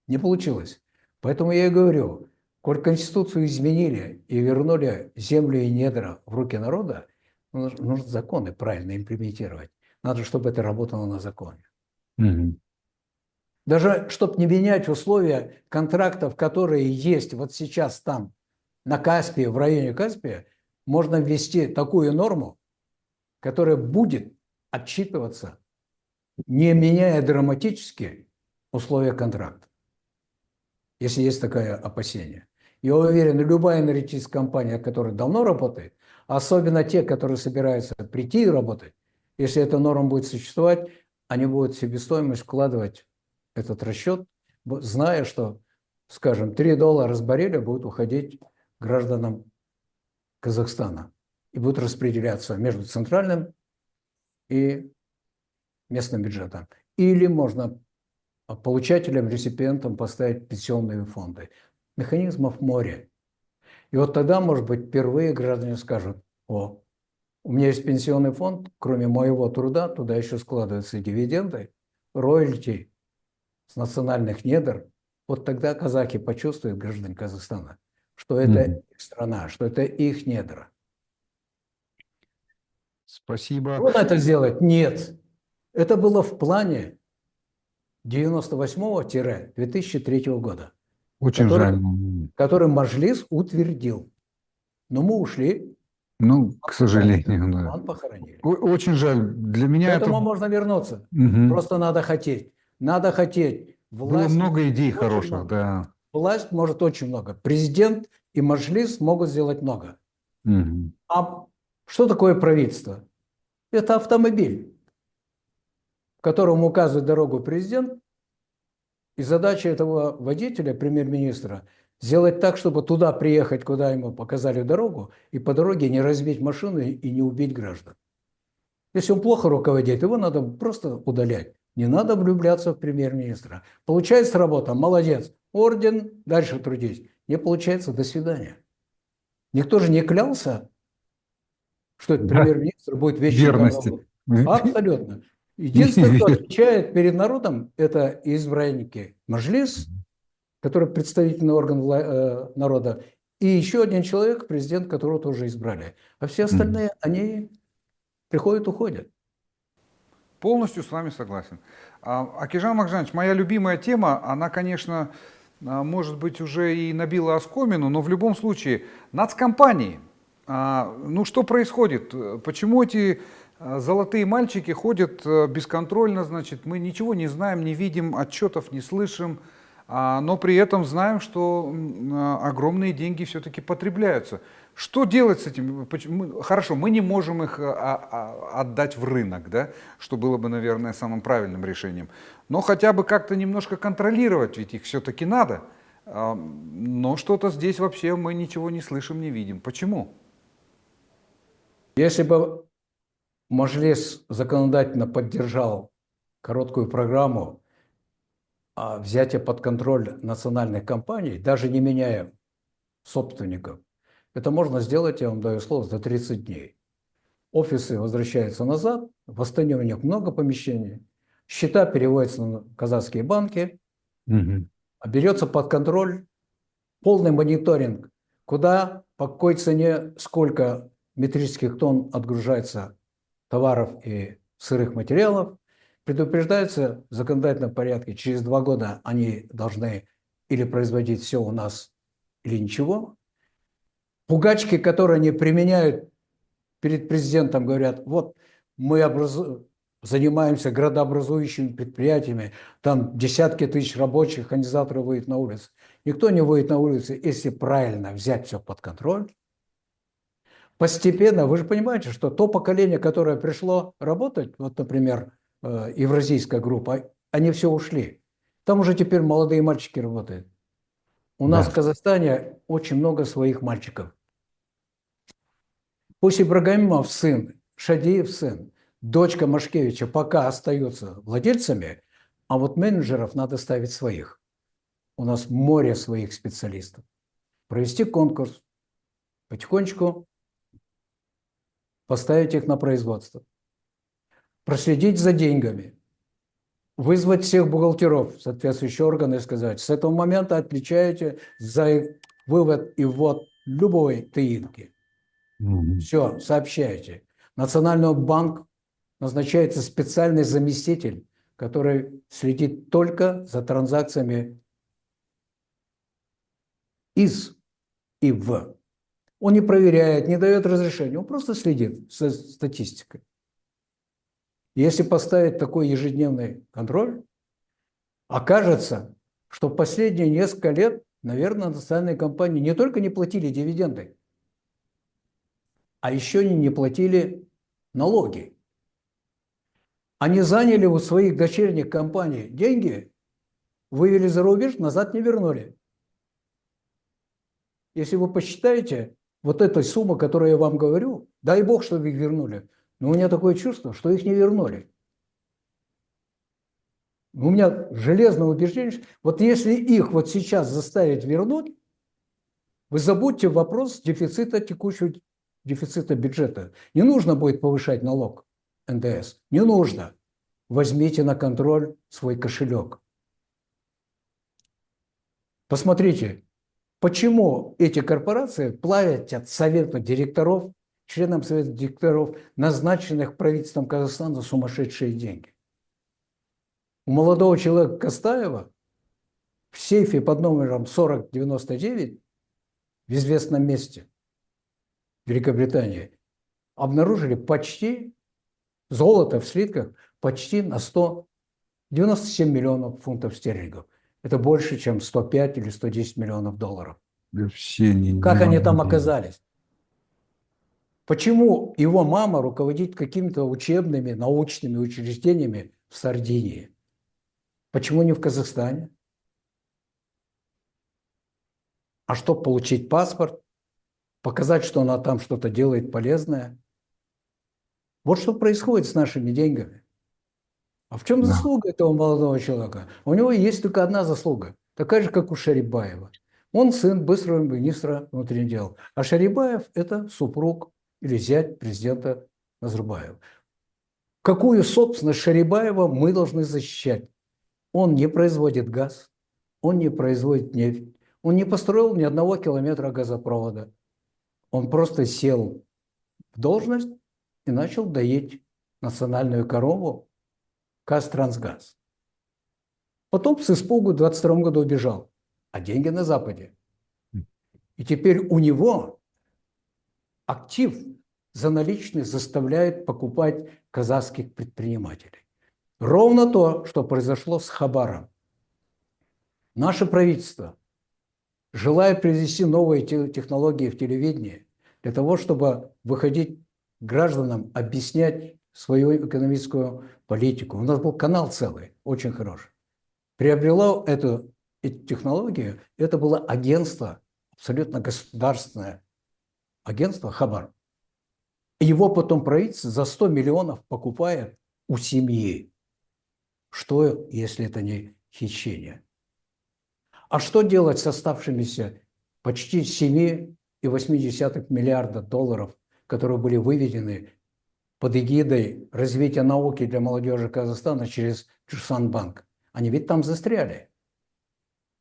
Не получилось. Поэтому я и говорю, коль Конституцию изменили и вернули землю и недра в руки народа, нужно законы правильно имплементировать. Надо, чтобы это работало на законе. Даже чтобы не менять условия контрактов, которые есть вот сейчас там, на Каспии, в районе Каспия, можно ввести такую норму, которая будет отчитываться, не меняя драматически условия контракта. Если есть такое опасение. Я уверен, любая энергетическая компания, которая давно работает, особенно те, которые собираются прийти и работать, если эта норма будет существовать, они будут в себестоимость вкладывать этот расчет, зная, что, скажем, $3 с барреля будут уходить гражданам Казахстана и будут распределяться между центральным и местным бюджетом. Или можно получателям, реципиентам поставить пенсионные фонды. Механизмов море. И вот тогда, может быть, впервые граждане скажут: о, у меня есть пенсионный фонд, кроме моего труда, туда еще складываются дивиденды, роялти с национальных недр. Вот тогда казахи почувствуют, граждане Казахстана, что это их страна, что это их недра. Спасибо. Трудно это сделать? Нет. Это было в плане 98-2003 года. Очень жаль. Который Маджлис утвердил. Но мы ушли. Ну, к сожалению, да. План похоронили. Очень жаль. Для меня К этому это... можно вернуться. Мгм. Просто надо хотеть. Надо хотеть. Было Власть, много идей очень хороших, много. да. Власть может очень много. Президент и Маджлис могут сделать много. Мгм. А что такое правительство? Это автомобиль, которому указывает дорогу президент, и задача этого водителя, премьер-министра, сделать так, чтобы туда приехать, куда ему показали дорогу, и по дороге не разбить машину и не убить граждан. Если он плохо руководит, его надо просто удалять. Не надо влюбляться в премьер-министра. Получается работа, молодец, орден, дальше трудись. Не получается, до свидания. Никто же не клялся, что этот премьер-министр будет вечно там работать. Абсолютно. Единственное, кто отвечает перед народом, это избранники Маджлис, который представительный орган народа, и еще один человек, президент, которого тоже избрали. А все остальные, они приходят, уходят. Полностью с вами согласен. Акижан Махджанович, моя любимая тема, она, конечно, может быть, уже и набила оскомину, но в любом случае, нацкомпании. Ну, что происходит? Почему эти золотые мальчики ходят бесконтрольно, значит, мы ничего не знаем, не видим, отчетов не слышим. но при этом знаем, что огромные деньги все-таки потребляются. Что делать с этим? Хорошо, мы не можем их отдать в рынок, да, что было бы, наверное, самым правильным решением. Но хотя бы как-то немножко контролировать, ведь их все-таки надо. Но что-то здесь вообще мы ничего не слышим, не видим. Почему? Если бы Мажилис законодательно поддержал короткую программу взятия под контроль национальных компаний, даже не меняя собственников, это можно сделать, я вам даю слово, за 30 дней. Офисы возвращаются назад, в Астане у них много помещений, счета переводятся на казахские банки, берется под контроль полный мониторинг, куда, по какой цене, сколько метрических тонн отгружается товаров и сырых материалов, предупреждается в законодательном порядке, через 2 года они должны или производить все у нас, или ничего. Пугачки, которые они применяют перед президентом, говорят, вот мы занимаемся градообразующими предприятиями, там десятки тысяч рабочих, они завтра выйдут на улицу. Никто не выйдет на улицу, если правильно взять все под контроль. Постепенно, вы же понимаете, что то поколение, которое пришло работать, вот, например, евразийская группа, они все ушли. Там уже теперь молодые мальчики работают. У нас в Казахстане очень много своих мальчиков. Пусть Ибрагимов сын, Шадиев сын, дочка Машкевича пока остаются владельцами, а вот менеджеров надо ставить своих. У нас море своих специалистов. Провести конкурс, потихонечку поставить их на производство, проследить за деньгами, вызвать всех бухгалтеров, соответствующие органы и сказать, с этого момента отвечаете за вывод и ввод любой тыинки. Все, сообщаете. Национальный банк назначается специальный заместитель, который следит только за транзакциями из и в. Он не проверяет, не дает разрешения, он просто следит за статистикой. Если поставить такой ежедневный контроль, окажется, что в последние несколько лет, наверное, национальные компании не только не платили дивиденды, а еще не платили налоги. Они заняли у своих дочерних компаний деньги, вывели за рубеж, назад не вернули. Если вы посчитаете, вот эта сумма, которую я вам говорю, дай бог, чтобы их вернули. Но у меня такое чувство, что их не вернули. У меня железное убеждение, что вот если их вот сейчас заставить вернуть, вы забудьте вопрос дефицита текущего дефицита бюджета. Не нужно будет повышать налог НДС. Не нужно. Возьмите на контроль свой кошелек. Посмотрите, почему эти корпорации платят совету директоров, членам совета директоров, назначенных правительством Казахстана, сумасшедшие деньги. У молодого человека Костаева в сейфе под номером 4099 в известном месте Великобритании обнаружили почти золото в слитках почти на 197 миллионов фунтов стерлингов. Это больше, чем 105 или 110 миллионов долларов. Как они там оказались? Почему его мама руководит какими-то учебными, научными учреждениями в Сардинии? Почему не в Казахстане? А чтобы получить паспорт, показать, что она там что-то делает полезное. Вот что происходит с нашими деньгами. А в чем заслуга этого молодого человека? У него есть только одна заслуга, такая же, как у Шарибаева. Он сын быстрого министра внутренних дел. А Шарибаев – это супруг или зять президента Назарбаева. Какую собственность Шарибаева мы должны защищать? Он не производит газ, он не производит нефть, он не построил ни одного километра газопровода. Он просто сел в должность и начал доить национальную корову Казтрансгаз. Потом с испугу в 22 году убежал, а деньги на Западе. И теперь у него актив за наличные заставляет покупать казахских предпринимателей. Ровно то, что произошло с Хабаром. Наше правительство, желая привнести новые технологии в телевидении, для того, чтобы выходить гражданам, объяснять свою экономическую политику. У нас был канал целый, очень хороший. Приобрело эту технологию, это было агентство, абсолютно государственное агентство «Хабар». Его потом правительство за 100 миллионов покупает у семьи. Что, если это не хищение? А что делать с оставшимися почти 7,8 миллиарда долларов, которые были выведены под эгидой развития науки для молодежи Казахстана через Чусанбанк? Они ведь там застряли.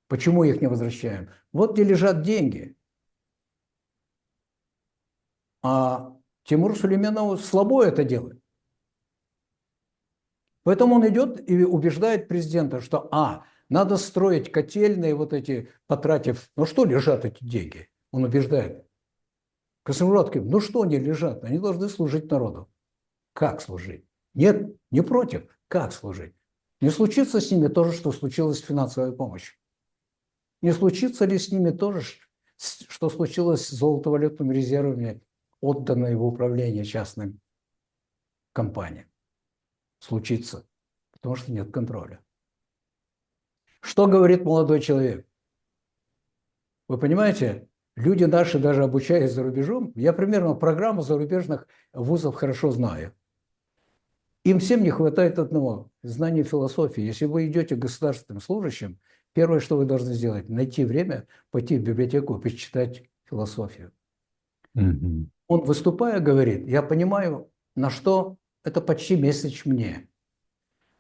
Почему их не возвращаем? Вот где лежат деньги. А Тимур Сулейменов слабо это делает. Поэтому он идет и убеждает президента, что надо строить котельные вот эти, потратив... Ну что лежат эти деньги? Он убеждает. Касымжан, ну что они лежат? Они должны служить народу. Как служить? Нет, не против. Как служить? Не случится с ними то же, что случилось с финансовой помощью? Не случится ли с ними то же, что случилось с золотовалютными резервами, отданные в управление частным компаниям? Случится, потому что нет контроля. Что говорит молодой человек? Вы понимаете, люди наши, даже обучаясь за рубежом, я примерно программу зарубежных вузов хорошо знаю. Им всем не хватает одного – знания философии. Если вы идете к государственным служащим, первое, что вы должны сделать – найти время, пойти в библиотеку, почитать философию. Он, выступая, говорит: я понимаю, на что это почти месяц мне.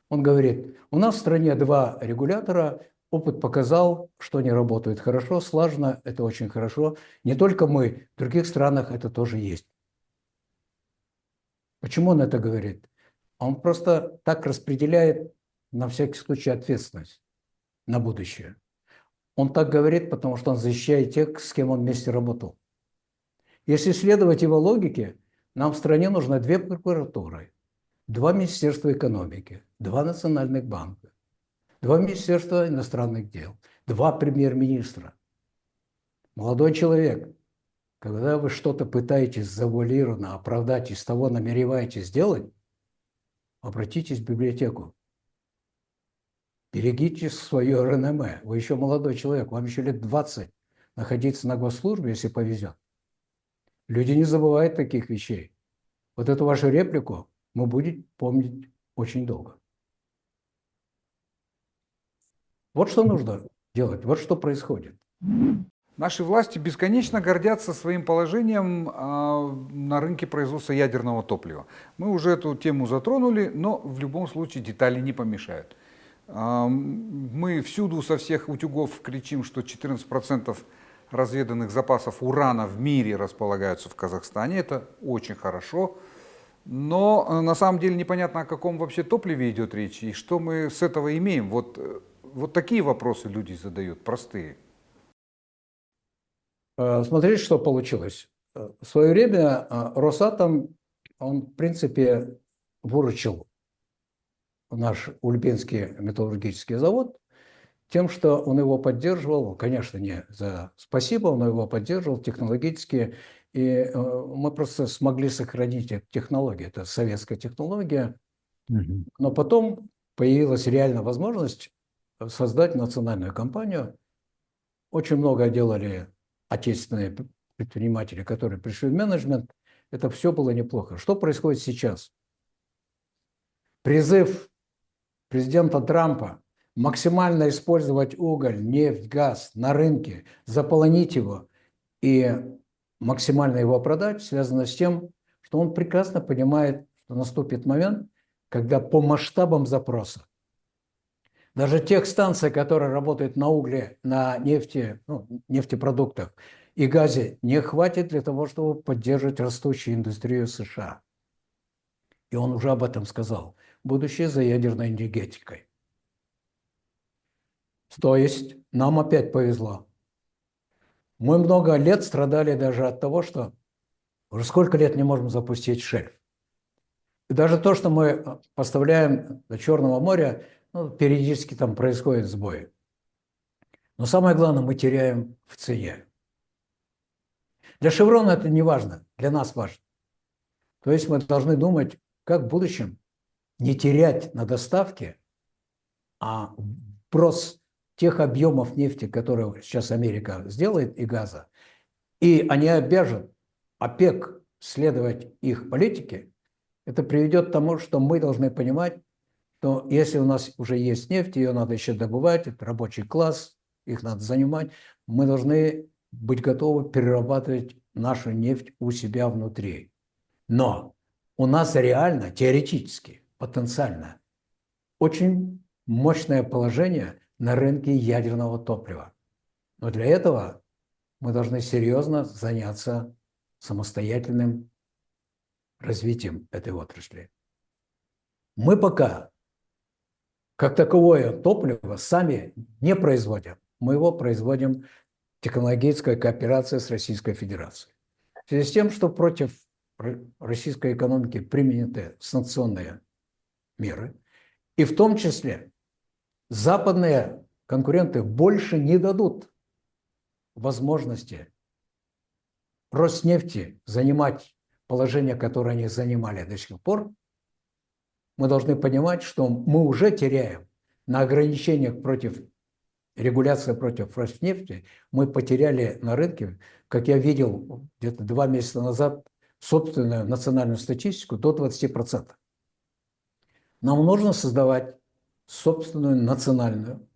Он говорит: у нас в стране 2 регулятора, опыт показал, что они работают хорошо, слаженно, это очень хорошо. Не только мы, в других странах это тоже есть. Почему он это говорит? Он просто так распределяет на всякий случай ответственность на будущее. Он так говорит, потому что он защищает тех, с кем он вместе работал. Если следовать его логике, нам в стране нужно 2 прокуратуры, 2 Министерства экономики, 2 национальных банка, 2 Министерства иностранных дел, 2 премьер-министра. Молодой человек, когда вы что-то пытаетесь завуалированно оправдать, из того намереваетесь сделать, обратитесь в библиотеку. Берегите свое реноме. Вы еще молодой человек, вам еще лет 20 находиться на госслужбе, если повезет. Люди не забывают таких вещей. Вот эту вашу реплику мы будем помнить очень долго. Вот что нужно делать, вот что происходит. Наши власти бесконечно гордятся своим положением на рынке производства ядерного топлива. Мы уже эту тему затронули, но в любом случае детали не помешают. Мы всюду со всех утюгов кричим, что 14% разведанных запасов урана в мире располагаются в Казахстане. Это очень хорошо. Но на самом деле непонятно, о каком вообще топливе идет речь и что мы с этого имеем. Вот такие вопросы люди задают, простые. Смотрите, что получилось. В свое время Росатом, он, в принципе, выручил наш Ульбенский металлургический завод тем, что он его поддерживал, конечно, не за спасибо, он его поддерживал технологически, и мы просто смогли сохранить эту технологию. Это советская технология. Но потом появилась реальная возможность создать национальную компанию. Очень много делали отечественные предприниматели, которые пришли в менеджмент. Это все было неплохо. Что происходит сейчас? Призыв президента Трампа максимально использовать уголь, нефть, газ на рынке, заполонить его и максимально его продать, связано с тем, что он прекрасно понимает, что наступит момент, когда по масштабам запроса даже тех станций, которые работают на угле, на нефти, нефтепродуктах и газе, не хватит для того, чтобы поддерживать растущую индустрию США. И он уже об этом сказал. Будущее за ядерной энергетикой. То есть нам опять повезло. Мы много лет страдали даже от того, что уже сколько лет не можем запустить шельф. И даже то, что мы поставляем до Черного моря, периодически там происходят сбои. Но самое главное, мы теряем в цене. Для «Шеврона» это не важно, для нас важно. То есть мы должны думать, как в будущем не терять на доставке, а вброс тех объемов нефти, которые сейчас Америка сделает, и газа, и они обяжут ОПЕК следовать их политике, это приведет к тому, что мы должны понимать, что если у нас уже есть нефть, ее надо еще добывать, это рабочий класс, их надо занимать, мы должны быть готовы перерабатывать нашу нефть у себя внутри. Но у нас реально, теоретически, потенциально, очень мощное положение на рынке ядерного топлива. Но для этого мы должны серьезно заняться самостоятельным развитием этой отрасли. Мы пока, как таковое топливо, сами не производим. Мы его производим технологической кооперацией с Российской Федерацией. В связи с тем, что против российской экономики применены санкционные меры, и в том числе западные конкуренты больше не дадут возможности Роснефти занимать положение, которое они занимали до сих пор, мы должны понимать, что мы уже теряем на ограничениях против регуляции против Роснефти, мы потеряли на рынке, как я видел где-то 2 месяца назад, собственную национальную статистику до 20%. Нам нужно создавать собственную национальную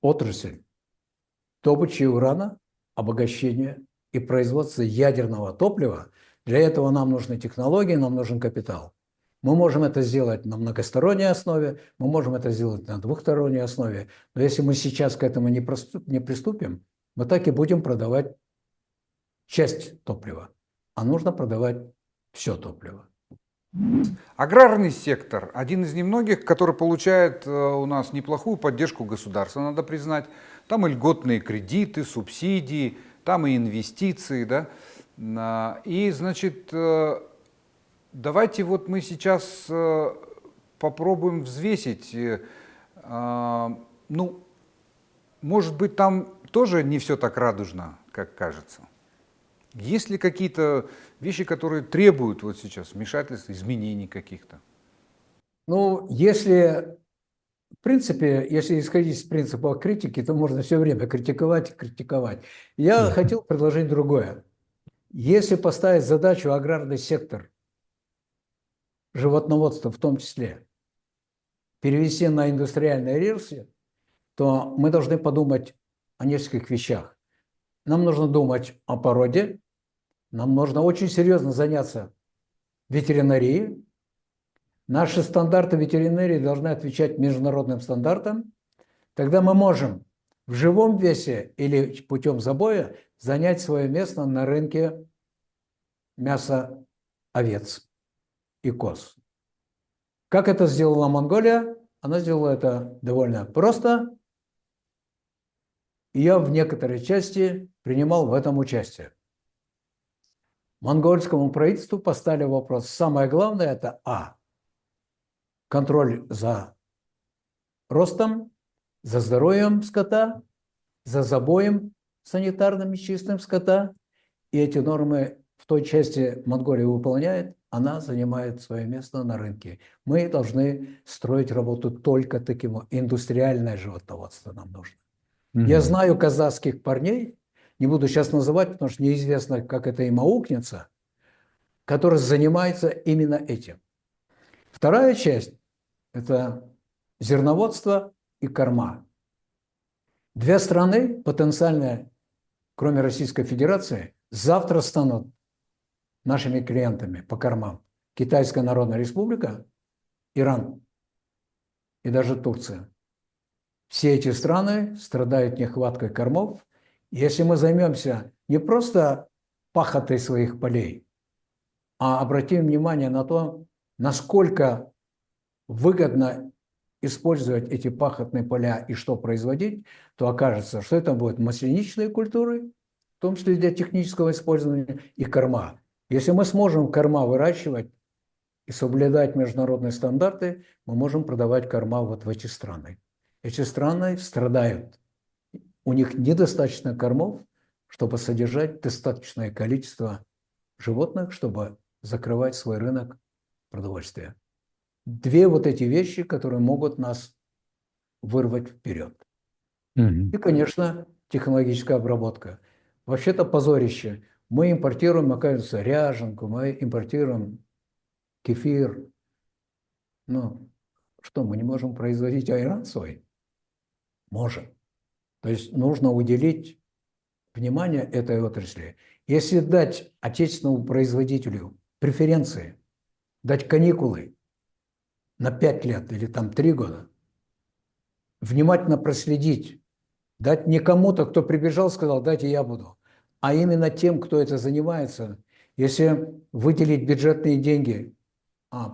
отрасль добычи урана, обогащения и производства ядерного топлива. Для этого нам нужны технологии, нам нужен капитал. Мы можем это сделать на многосторонней основе, мы можем это сделать на двухсторонней основе, но если мы сейчас к этому не приступим, мы так и будем продавать часть топлива, а нужно продавать все топливо. Аграрный сектор – один из немногих, который получает у нас неплохую поддержку государства, надо признать. Там и льготные кредиты, субсидии, там и инвестиции. Да? И, значит, давайте вот мы сейчас попробуем взвесить. Ну, может быть, там тоже не все так радужно, как кажется. Есть ли какие-то вещи, которые требуют вот сейчас вмешательства, изменений каких-то? Ну, если, в принципе, если исходить из принципа критики, то можно все время критиковать и критиковать. Я хотел предложить другое. Если поставить задачу аграрный сектор, животноводство в том числе, перевести на индустриальные рельсы, то мы должны подумать о нескольких вещах. Нам нужно думать о породе, нам нужно очень серьезно заняться ветеринарией. Наши стандарты ветеринарии должны отвечать международным стандартам. Тогда мы можем в живом весе или путем забоя занять свое место на рынке мяса овец и коз. Как это сделала Монголия? Она сделала это довольно просто. И я в некоторой части принимал в этом участие. Монгольскому правительству поставили вопрос. Самое главное – это контроль за ростом, за здоровьем скота, за забоем санитарным и чистым скота. И эти нормы в той части Монголия выполняет, она занимает свое место на рынке. Мы должны строить работу только таким, индустриальное животноводство нам нужно. Я знаю казахских парней, не буду сейчас называть, потому что неизвестно, как это им аукнется, которые занимаются именно этим. Вторая часть – это зерноводство и корма. Две страны потенциально, кроме Российской Федерации, завтра станут нашими клиентами по кормам. Китайская Народная Республика, Иран и даже Турция. Все эти страны страдают нехваткой кормов. Если мы займемся не просто пахотой своих полей, а обратим внимание на то, насколько выгодно использовать эти пахотные поля и что производить, то окажется, что это будут масляничные культуры, в том числе для технического использования, и корма. Если мы сможем корма выращивать и соблюдать международные стандарты, мы можем продавать корма вот в эти страны. Эти страны страдают. У них недостаточно кормов, чтобы содержать достаточное количество животных, чтобы закрывать свой рынок продовольствия. Две вот эти вещи, которые могут нас вырвать вперед. И, конечно, технологическая обработка. Вообще-то позорище. Мы импортируем, оказывается, ряженку, мы импортируем кефир. Ну, что, мы не можем производить айран свой? Можем. То есть нужно уделить внимание этой отрасли. Если дать отечественному производителю преференции, дать каникулы на 5 лет или там 3 года, внимательно проследить, дать не кому-то, кто прибежал, сказал, дайте я буду, а именно тем, кто это занимается. Если выделить бюджетные деньги,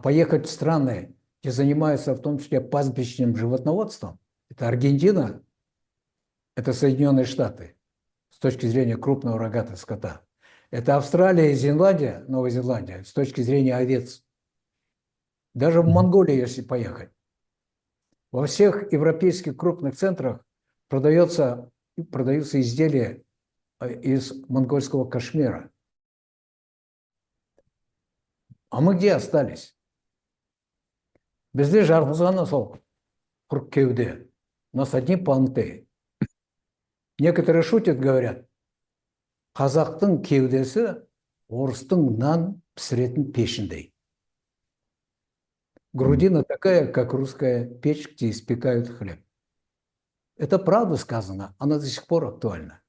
поехать в страны, где занимаются в том числе пастбищным животноводством, это Аргентина, это Соединенные Штаты с точки зрения крупного рогатого скота. Это Австралия и Зеландия, Новая Зеландия с точки зрения овец. Даже в Монголию, если поехать, во всех европейских крупных центрах продаются изделия из монгольского кашмира. А мы где остались? Бізде жарғызғаны сол құрық кеуде. У нас одни понты. Некоторые шутят, говорят, қазақтың кеудесі орыстың нан пісіретін пешіндей. Грудина такая, как русская печь, где испекают хлеб. Это правда сказано, она до сих пор актуальна.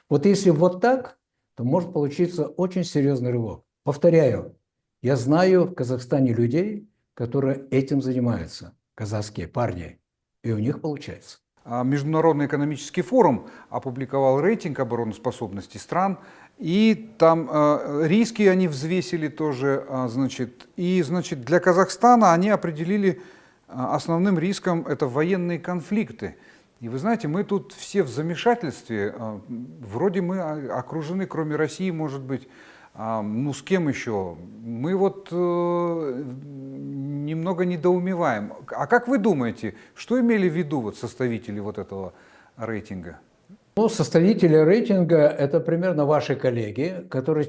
Вот если вот так, то может получиться очень серьезный рывок. Повторяю, я знаю в Казахстане людей, которые этим занимаются, казахские парни, и у них получается. Международный экономический форум опубликовал рейтинг обороноспособности стран, и там риски они взвесили тоже, значит, и, значит, для Казахстана они определили основным риском это военные конфликты. И вы знаете, мы тут все в замешательстве, вроде мы окружены, кроме России, может быть, ну с кем еще? Мы вот немного недоумеваем. А как вы думаете, что имели в виду вот составители вот этого рейтинга? Ну, составители рейтинга – это примерно ваши коллеги, которые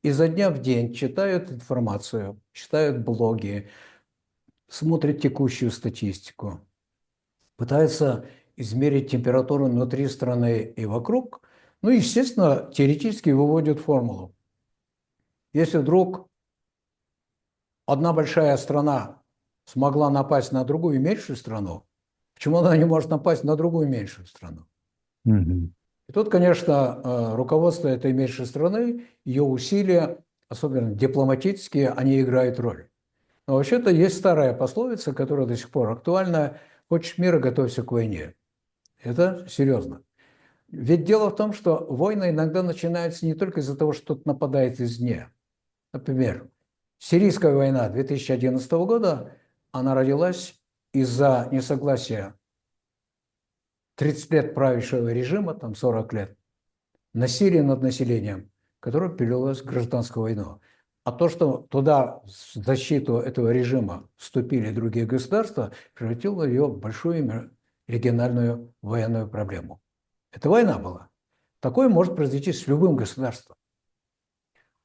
изо дня в день читают информацию, читают блоги, смотрят текущую статистику, пытаются измерить температуру внутри страны и вокруг, ну, естественно, теоретически выводят формулу. Если вдруг одна большая страна смогла напасть на другую меньшую страну, почему она не может напасть на другую меньшую страну? И тут, конечно, руководство этой меньшей страны, ее усилия, особенно дипломатические, они играют роль. Но вообще-то есть старая пословица, которая до сих пор актуальна: «Хочешь мира, готовься к войне». Это серьезно. Ведь дело в том, что войны иногда начинаются не только из-за того, что кто-то нападает извне. Например, Сирийская война 2011 года, она родилась из-за несогласия 30 лет правящего режима, там 40 лет, насилия над населением, которое перелилось в гражданскую войну. А то, что туда в защиту этого режима вступили другие государства, превратило ее в большую региональную военную проблему. Это война была. Такое может произойти с любым государством.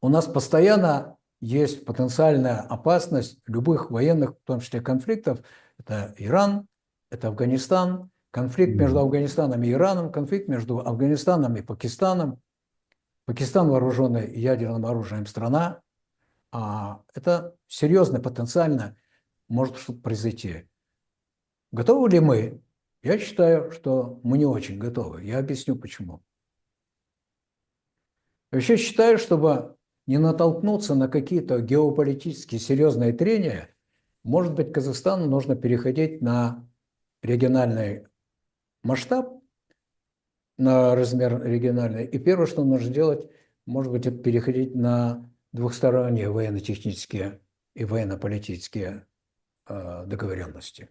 У нас постоянно есть потенциальная опасность любых военных, в том числе конфликтов. Это Иран, это Афганистан, конфликт между Афганистаном и Ираном, конфликт между Афганистаном и Пакистаном. Пакистан вооруженный ядерным оружием страна. Это серьезно, потенциально может что-то произойти. Готовы ли мы? Я считаю, что мы не очень готовы. Я объясню почему. Вообще считаю, чтобы не натолкнуться на какие-то геополитически серьезные трения, может быть, Казахстану нужно переходить на региональный масштаб, на размер региональный. И первое, что нужно делать, может быть, это переходить на двухсторонние военно-технические и военно-политические договоренности.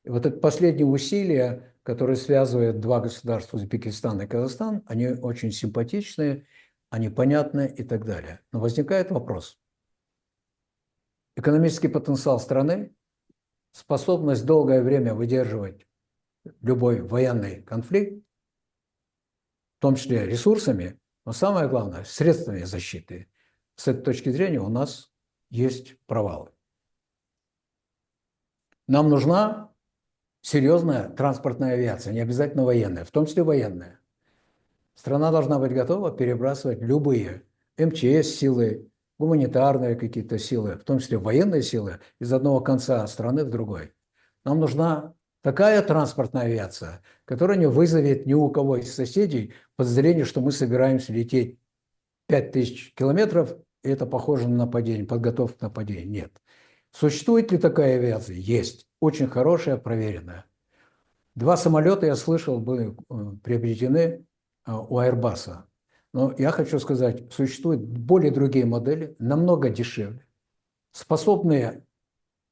И вот это последние усилия, которые связывают два государства, Узбекистан и Казахстан, они очень симпатичные, они понятны и так далее. Но возникает вопрос. Экономический потенциал страны, способность долгое время выдерживать любой военный конфликт, в том числе ресурсами, но самое главное, средствами защиты. С этой точки зрения у нас есть провалы. Нам нужна серьезная транспортная авиация, не обязательно военная, в том числе военная. Страна должна быть готова перебрасывать любые МЧС силы, гуманитарные какие-то силы, в том числе военные силы, из одного конца страны в другой. Нам нужна такая транспортная авиация, которая не вызовет ни у кого из соседей подозрение, что мы собираемся лететь 5000 километров, и это похоже на нападение, подготовка к нападению. Нет. Существует ли такая авиация? Есть. Очень хорошая, проверенная. 2 самолета, я слышал, были приобретены у Airbus. Но я хочу сказать, существуют более другие модели, намного дешевле, способные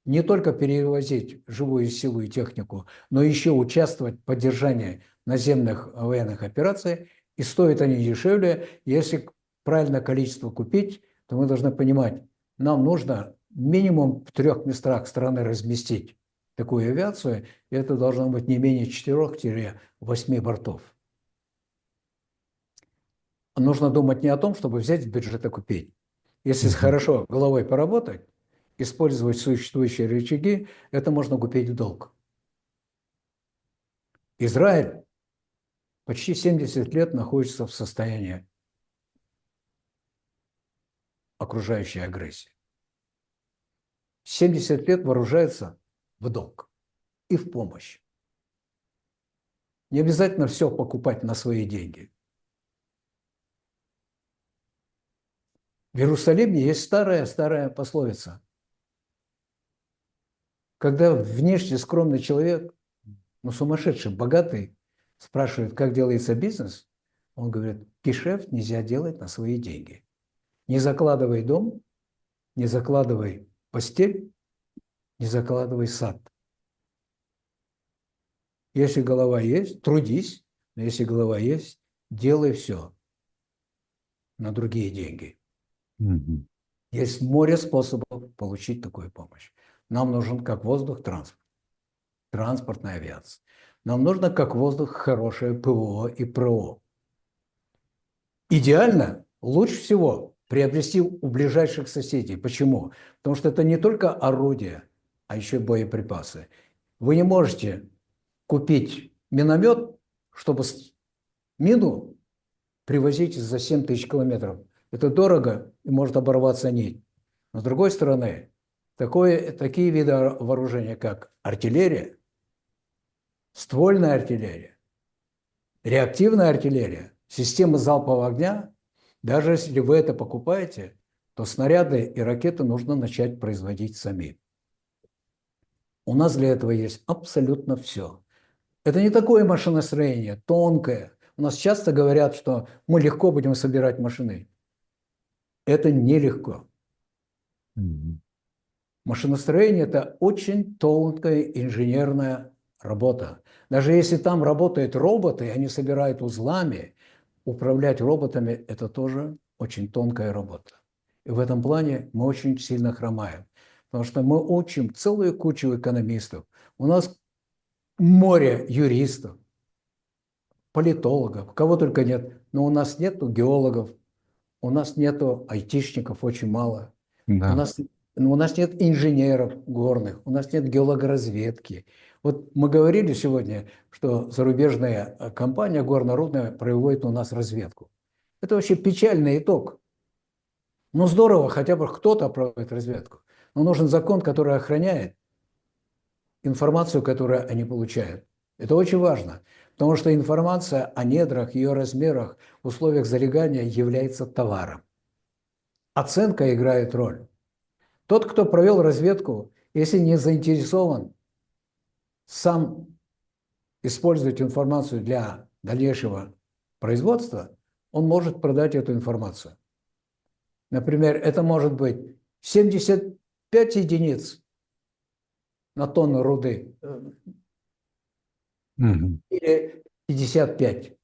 не только перевозить живую силу и технику, но еще участвовать в поддержании наземных военных операций. И стоят они дешевле. Если правильное количество купить, то мы должны понимать, нам нужно минимум в 3 местах страны разместить такую авиацию, и это должно быть не менее 4-8 бортов. Нужно думать не о том, чтобы взять в бюджет и купить. Если хорошо головой поработать, использовать существующие рычаги, это можно купить в долг. Израиль почти 70 лет находится в состоянии окружающей агрессии. 70 лет вооружается в долг и в помощь. Не обязательно все покупать на свои деньги. В Иерусалиме есть старая пословица. Когда внешне скромный человек, ну сумасшедший, богатый, спрашивает, как делается бизнес, он говорит, гешефт нельзя делать на свои деньги. Не закладывай дом, не закладывай постель, не закладывай сад. Если голова есть, трудись, но если голова есть, делай все на другие деньги. Есть море способов получить такую помощь. Нам нужен как воздух транспорт, транспортная авиация. Нам нужно как воздух хорошее ПВО и ПРО. Идеально, лучше всего приобрести у ближайших соседей. Почему? Потому что это не только орудия, а еще боеприпасы. Вы не можете купить миномет, чтобы мину привозить за 7000 километров. Это дорого и может оборваться нить. Но с другой стороны, такие виды вооружения, как артиллерия, ствольная артиллерия, реактивная артиллерия, системы залпового огня, даже если вы это покупаете, то снаряды и ракеты нужно начать производить сами. У нас для этого есть абсолютно все. Это не такое машиностроение, тонкое. У нас часто говорят, что мы легко будем собирать машины. Это нелегко. Машиностроение – это очень тонкая инженерная работа. Даже если там работают роботы, они собирают узлами, управлять роботами – это тоже очень тонкая работа. И в этом плане мы очень сильно хромаем. Потому что мы учим целую кучу экономистов. У нас море юристов, политологов, кого только нет. Но у нас нет геологов, у нас нет айтишников, очень мало. Да. У нас нет инженеров горных, у нас нет геологоразведки. Вот мы говорили сегодня, что зарубежная компания горнорудная проводит у нас разведку. Это вообще печальный итог. Ну здорово, хотя бы кто-то проводит разведку. Но нужен закон, который охраняет информацию, которую они получают. Это очень важно, потому что информация о недрах, ее размерах, условиях залегания является товаром. Оценка играет роль. Тот, кто провел разведку, если не заинтересован сам использовать информацию для дальнейшего производства, он может продать эту информацию. Например, это может быть 75 единиц на тонну руды или 55.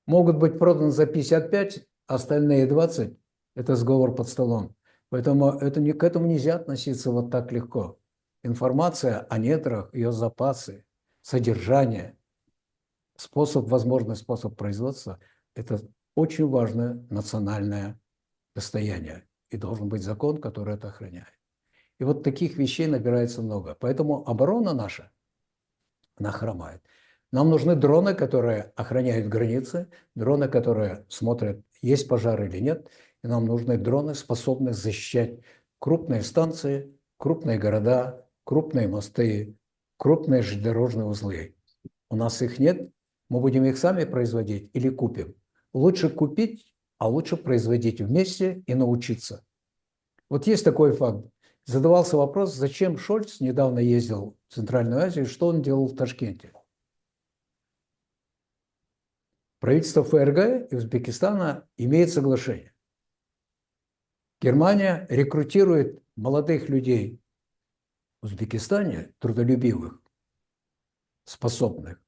Могут быть проданы за 55, остальные 20 – это сговор под столом. Поэтому к этому нельзя относиться вот так легко. Информация о недрах, ее запасы, содержание, возможный способ производства – это очень важное национальное достояние. И должен быть закон, который это охраняет. И вот таких вещей набирается много. Поэтому оборона наша, она хромает. Нам нужны дроны, которые охраняют границы, дроны, которые смотрят, есть пожар или нет. И нам нужны дроны, способные защищать крупные станции, крупные города, крупные мосты, крупные железнодорожные узлы. У нас их нет, мы будем их сами производить или купим. Лучше купить, а лучше производить вместе и научиться. Вот есть такой факт. Задавался вопрос, зачем Шольц недавно ездил в Центральную Азию, что он делал в Ташкенте. Правительство ФРГ и Узбекистана имеет соглашение. Германия рекрутирует молодых людей в Узбекистане, трудолюбивых, способных,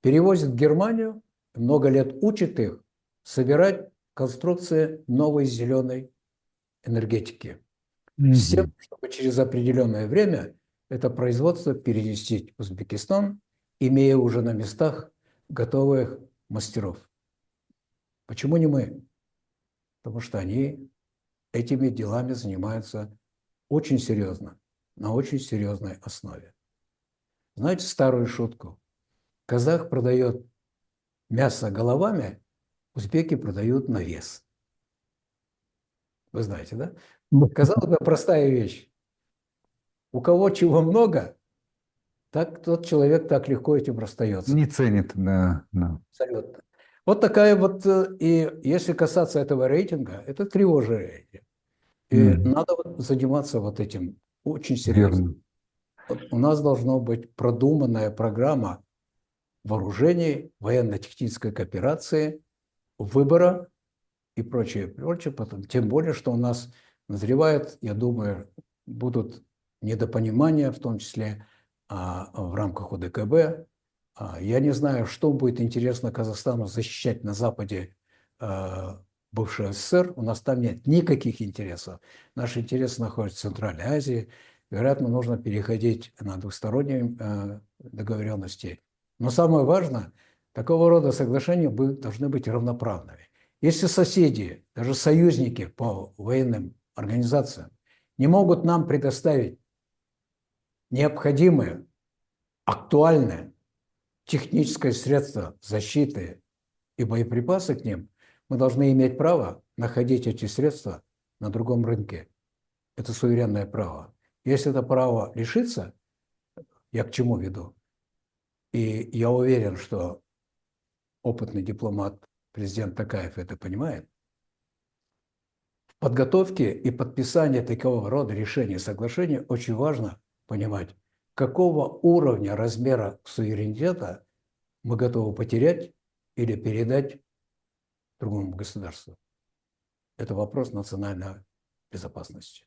перевозит в Германию, много лет учит их собирать конструкции новой зеленой энергетики. С тем, чтобы через определенное время это производство перенести в Узбекистан, имея уже на местах готовых мастеров. Почему не мы? Потому что они этими делами занимаются очень серьезно, на очень серьезной основе. Знаете старую шутку? Казах продает мясо головами, узбеки продают на вес. Вы знаете, да? Казалось бы, простая вещь. У кого чего много, так тот человек так легко этим расстается. Не ценит, да. Абсолютно. Вот такая вот, и если касаться этого рейтинга, это тревожный рейтинг. И надо заниматься вот этим очень серьезно. Вот у нас должна быть продуманная программа вооружений, военно-технической кооперации, выбора и прочее, прочее. Потом, тем более, что у нас назревает, я думаю, будут недопонимания, в том числе в рамках ОДКБ. Я не знаю, что будет интересно Казахстану защищать на Западе бывшей СССР. У нас там нет никаких интересов. Наши интересы находятся в Центральной Азии. Вероятно, нужно переходить на двусторонние договоренности. Но самое важное, такого рода соглашения должны быть равноправными. Если соседи, даже союзники по военным организациям не могут нам предоставить необходимые, актуальные техническое средство защиты и боеприпасы к ним, мы должны иметь право находить эти средства на другом рынке. Это суверенное право. Если это право лишится, я к чему веду? И я уверен, что опытный дипломат, президент Токаев это понимает. В подготовке и подписании такого рода решений и соглашений очень важно понимать, какого уровня, размера суверенитета мы готовы потерять или передать другому государству. Это вопрос национальной безопасности.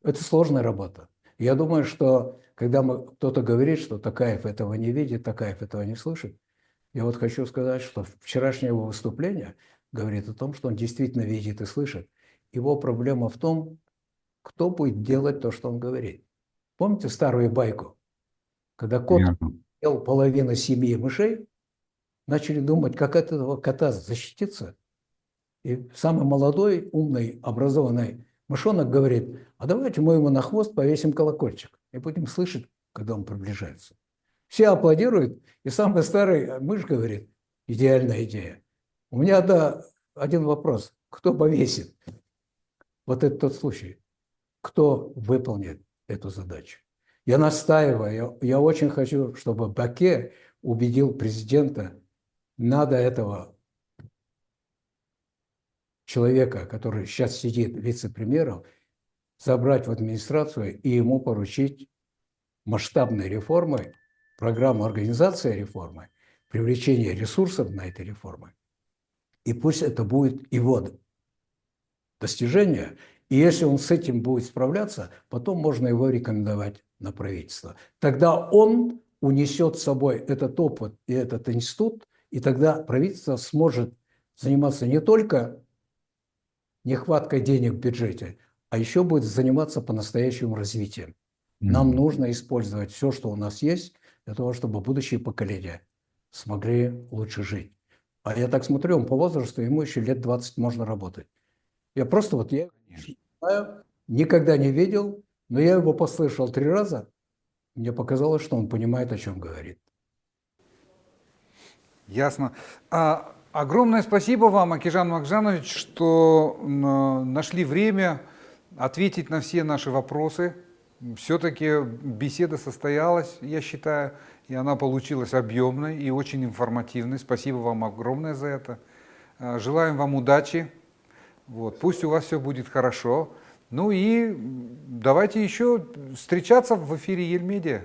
Это сложная работа. Я думаю, что когда кто-то говорит, что Токаев этого не видит, Токаев этого не слышит, я вот хочу сказать, что вчерашнее его выступление говорит о том, что он действительно видит и слышит. Его проблема в том, кто будет делать то, что он говорит. Помните старую байку? Когда кот ел половину семьи мышей, начали думать, как от этого кота защититься. И самый молодой, умный, образованный мышонок говорит, а давайте мы ему на хвост повесим колокольчик и будем слышать, когда он приближается. Все аплодируют, и самый старый мышь говорит, идеальная идея. У меня один вопрос, кто повесит? Вот это тот случай. Кто выполнит эту задачу? Я настаиваю, я очень хочу, чтобы Баке убедил президента, надо этого человека, который сейчас сидит вице-премьером, забрать в администрацию и ему поручить масштабные реформы, программу организации реформы, привлечение ресурсов на эти реформы. И пусть это будет его достижение. И если он с этим будет справляться, потом можно его рекомендовать на правительство. Тогда он унесет с собой этот опыт и этот институт, и тогда правительство сможет заниматься не только нехваткой денег в бюджете, а еще будет заниматься по-настоящему развитием. Нам нужно использовать все, что у нас есть. для того, чтобы будущие поколения смогли лучше жить. А я так смотрю, он по возрасту, ему еще лет 20 можно работать. Я просто вот, я не знаю, никогда не видел, но я его послышал 3 раза. Мне показалось, что он понимает, о чем говорит. Ясно. Огромное спасибо вам, Акижан Макжанович, что нашли время ответить на все наши вопросы. Все-таки беседа состоялась, я считаю, и она получилась объемной и очень информативной. Спасибо вам огромное за это. Желаем вам удачи. Вот, пусть у вас все будет хорошо. Ну и давайте еще встречаться в эфире Ельмедиа.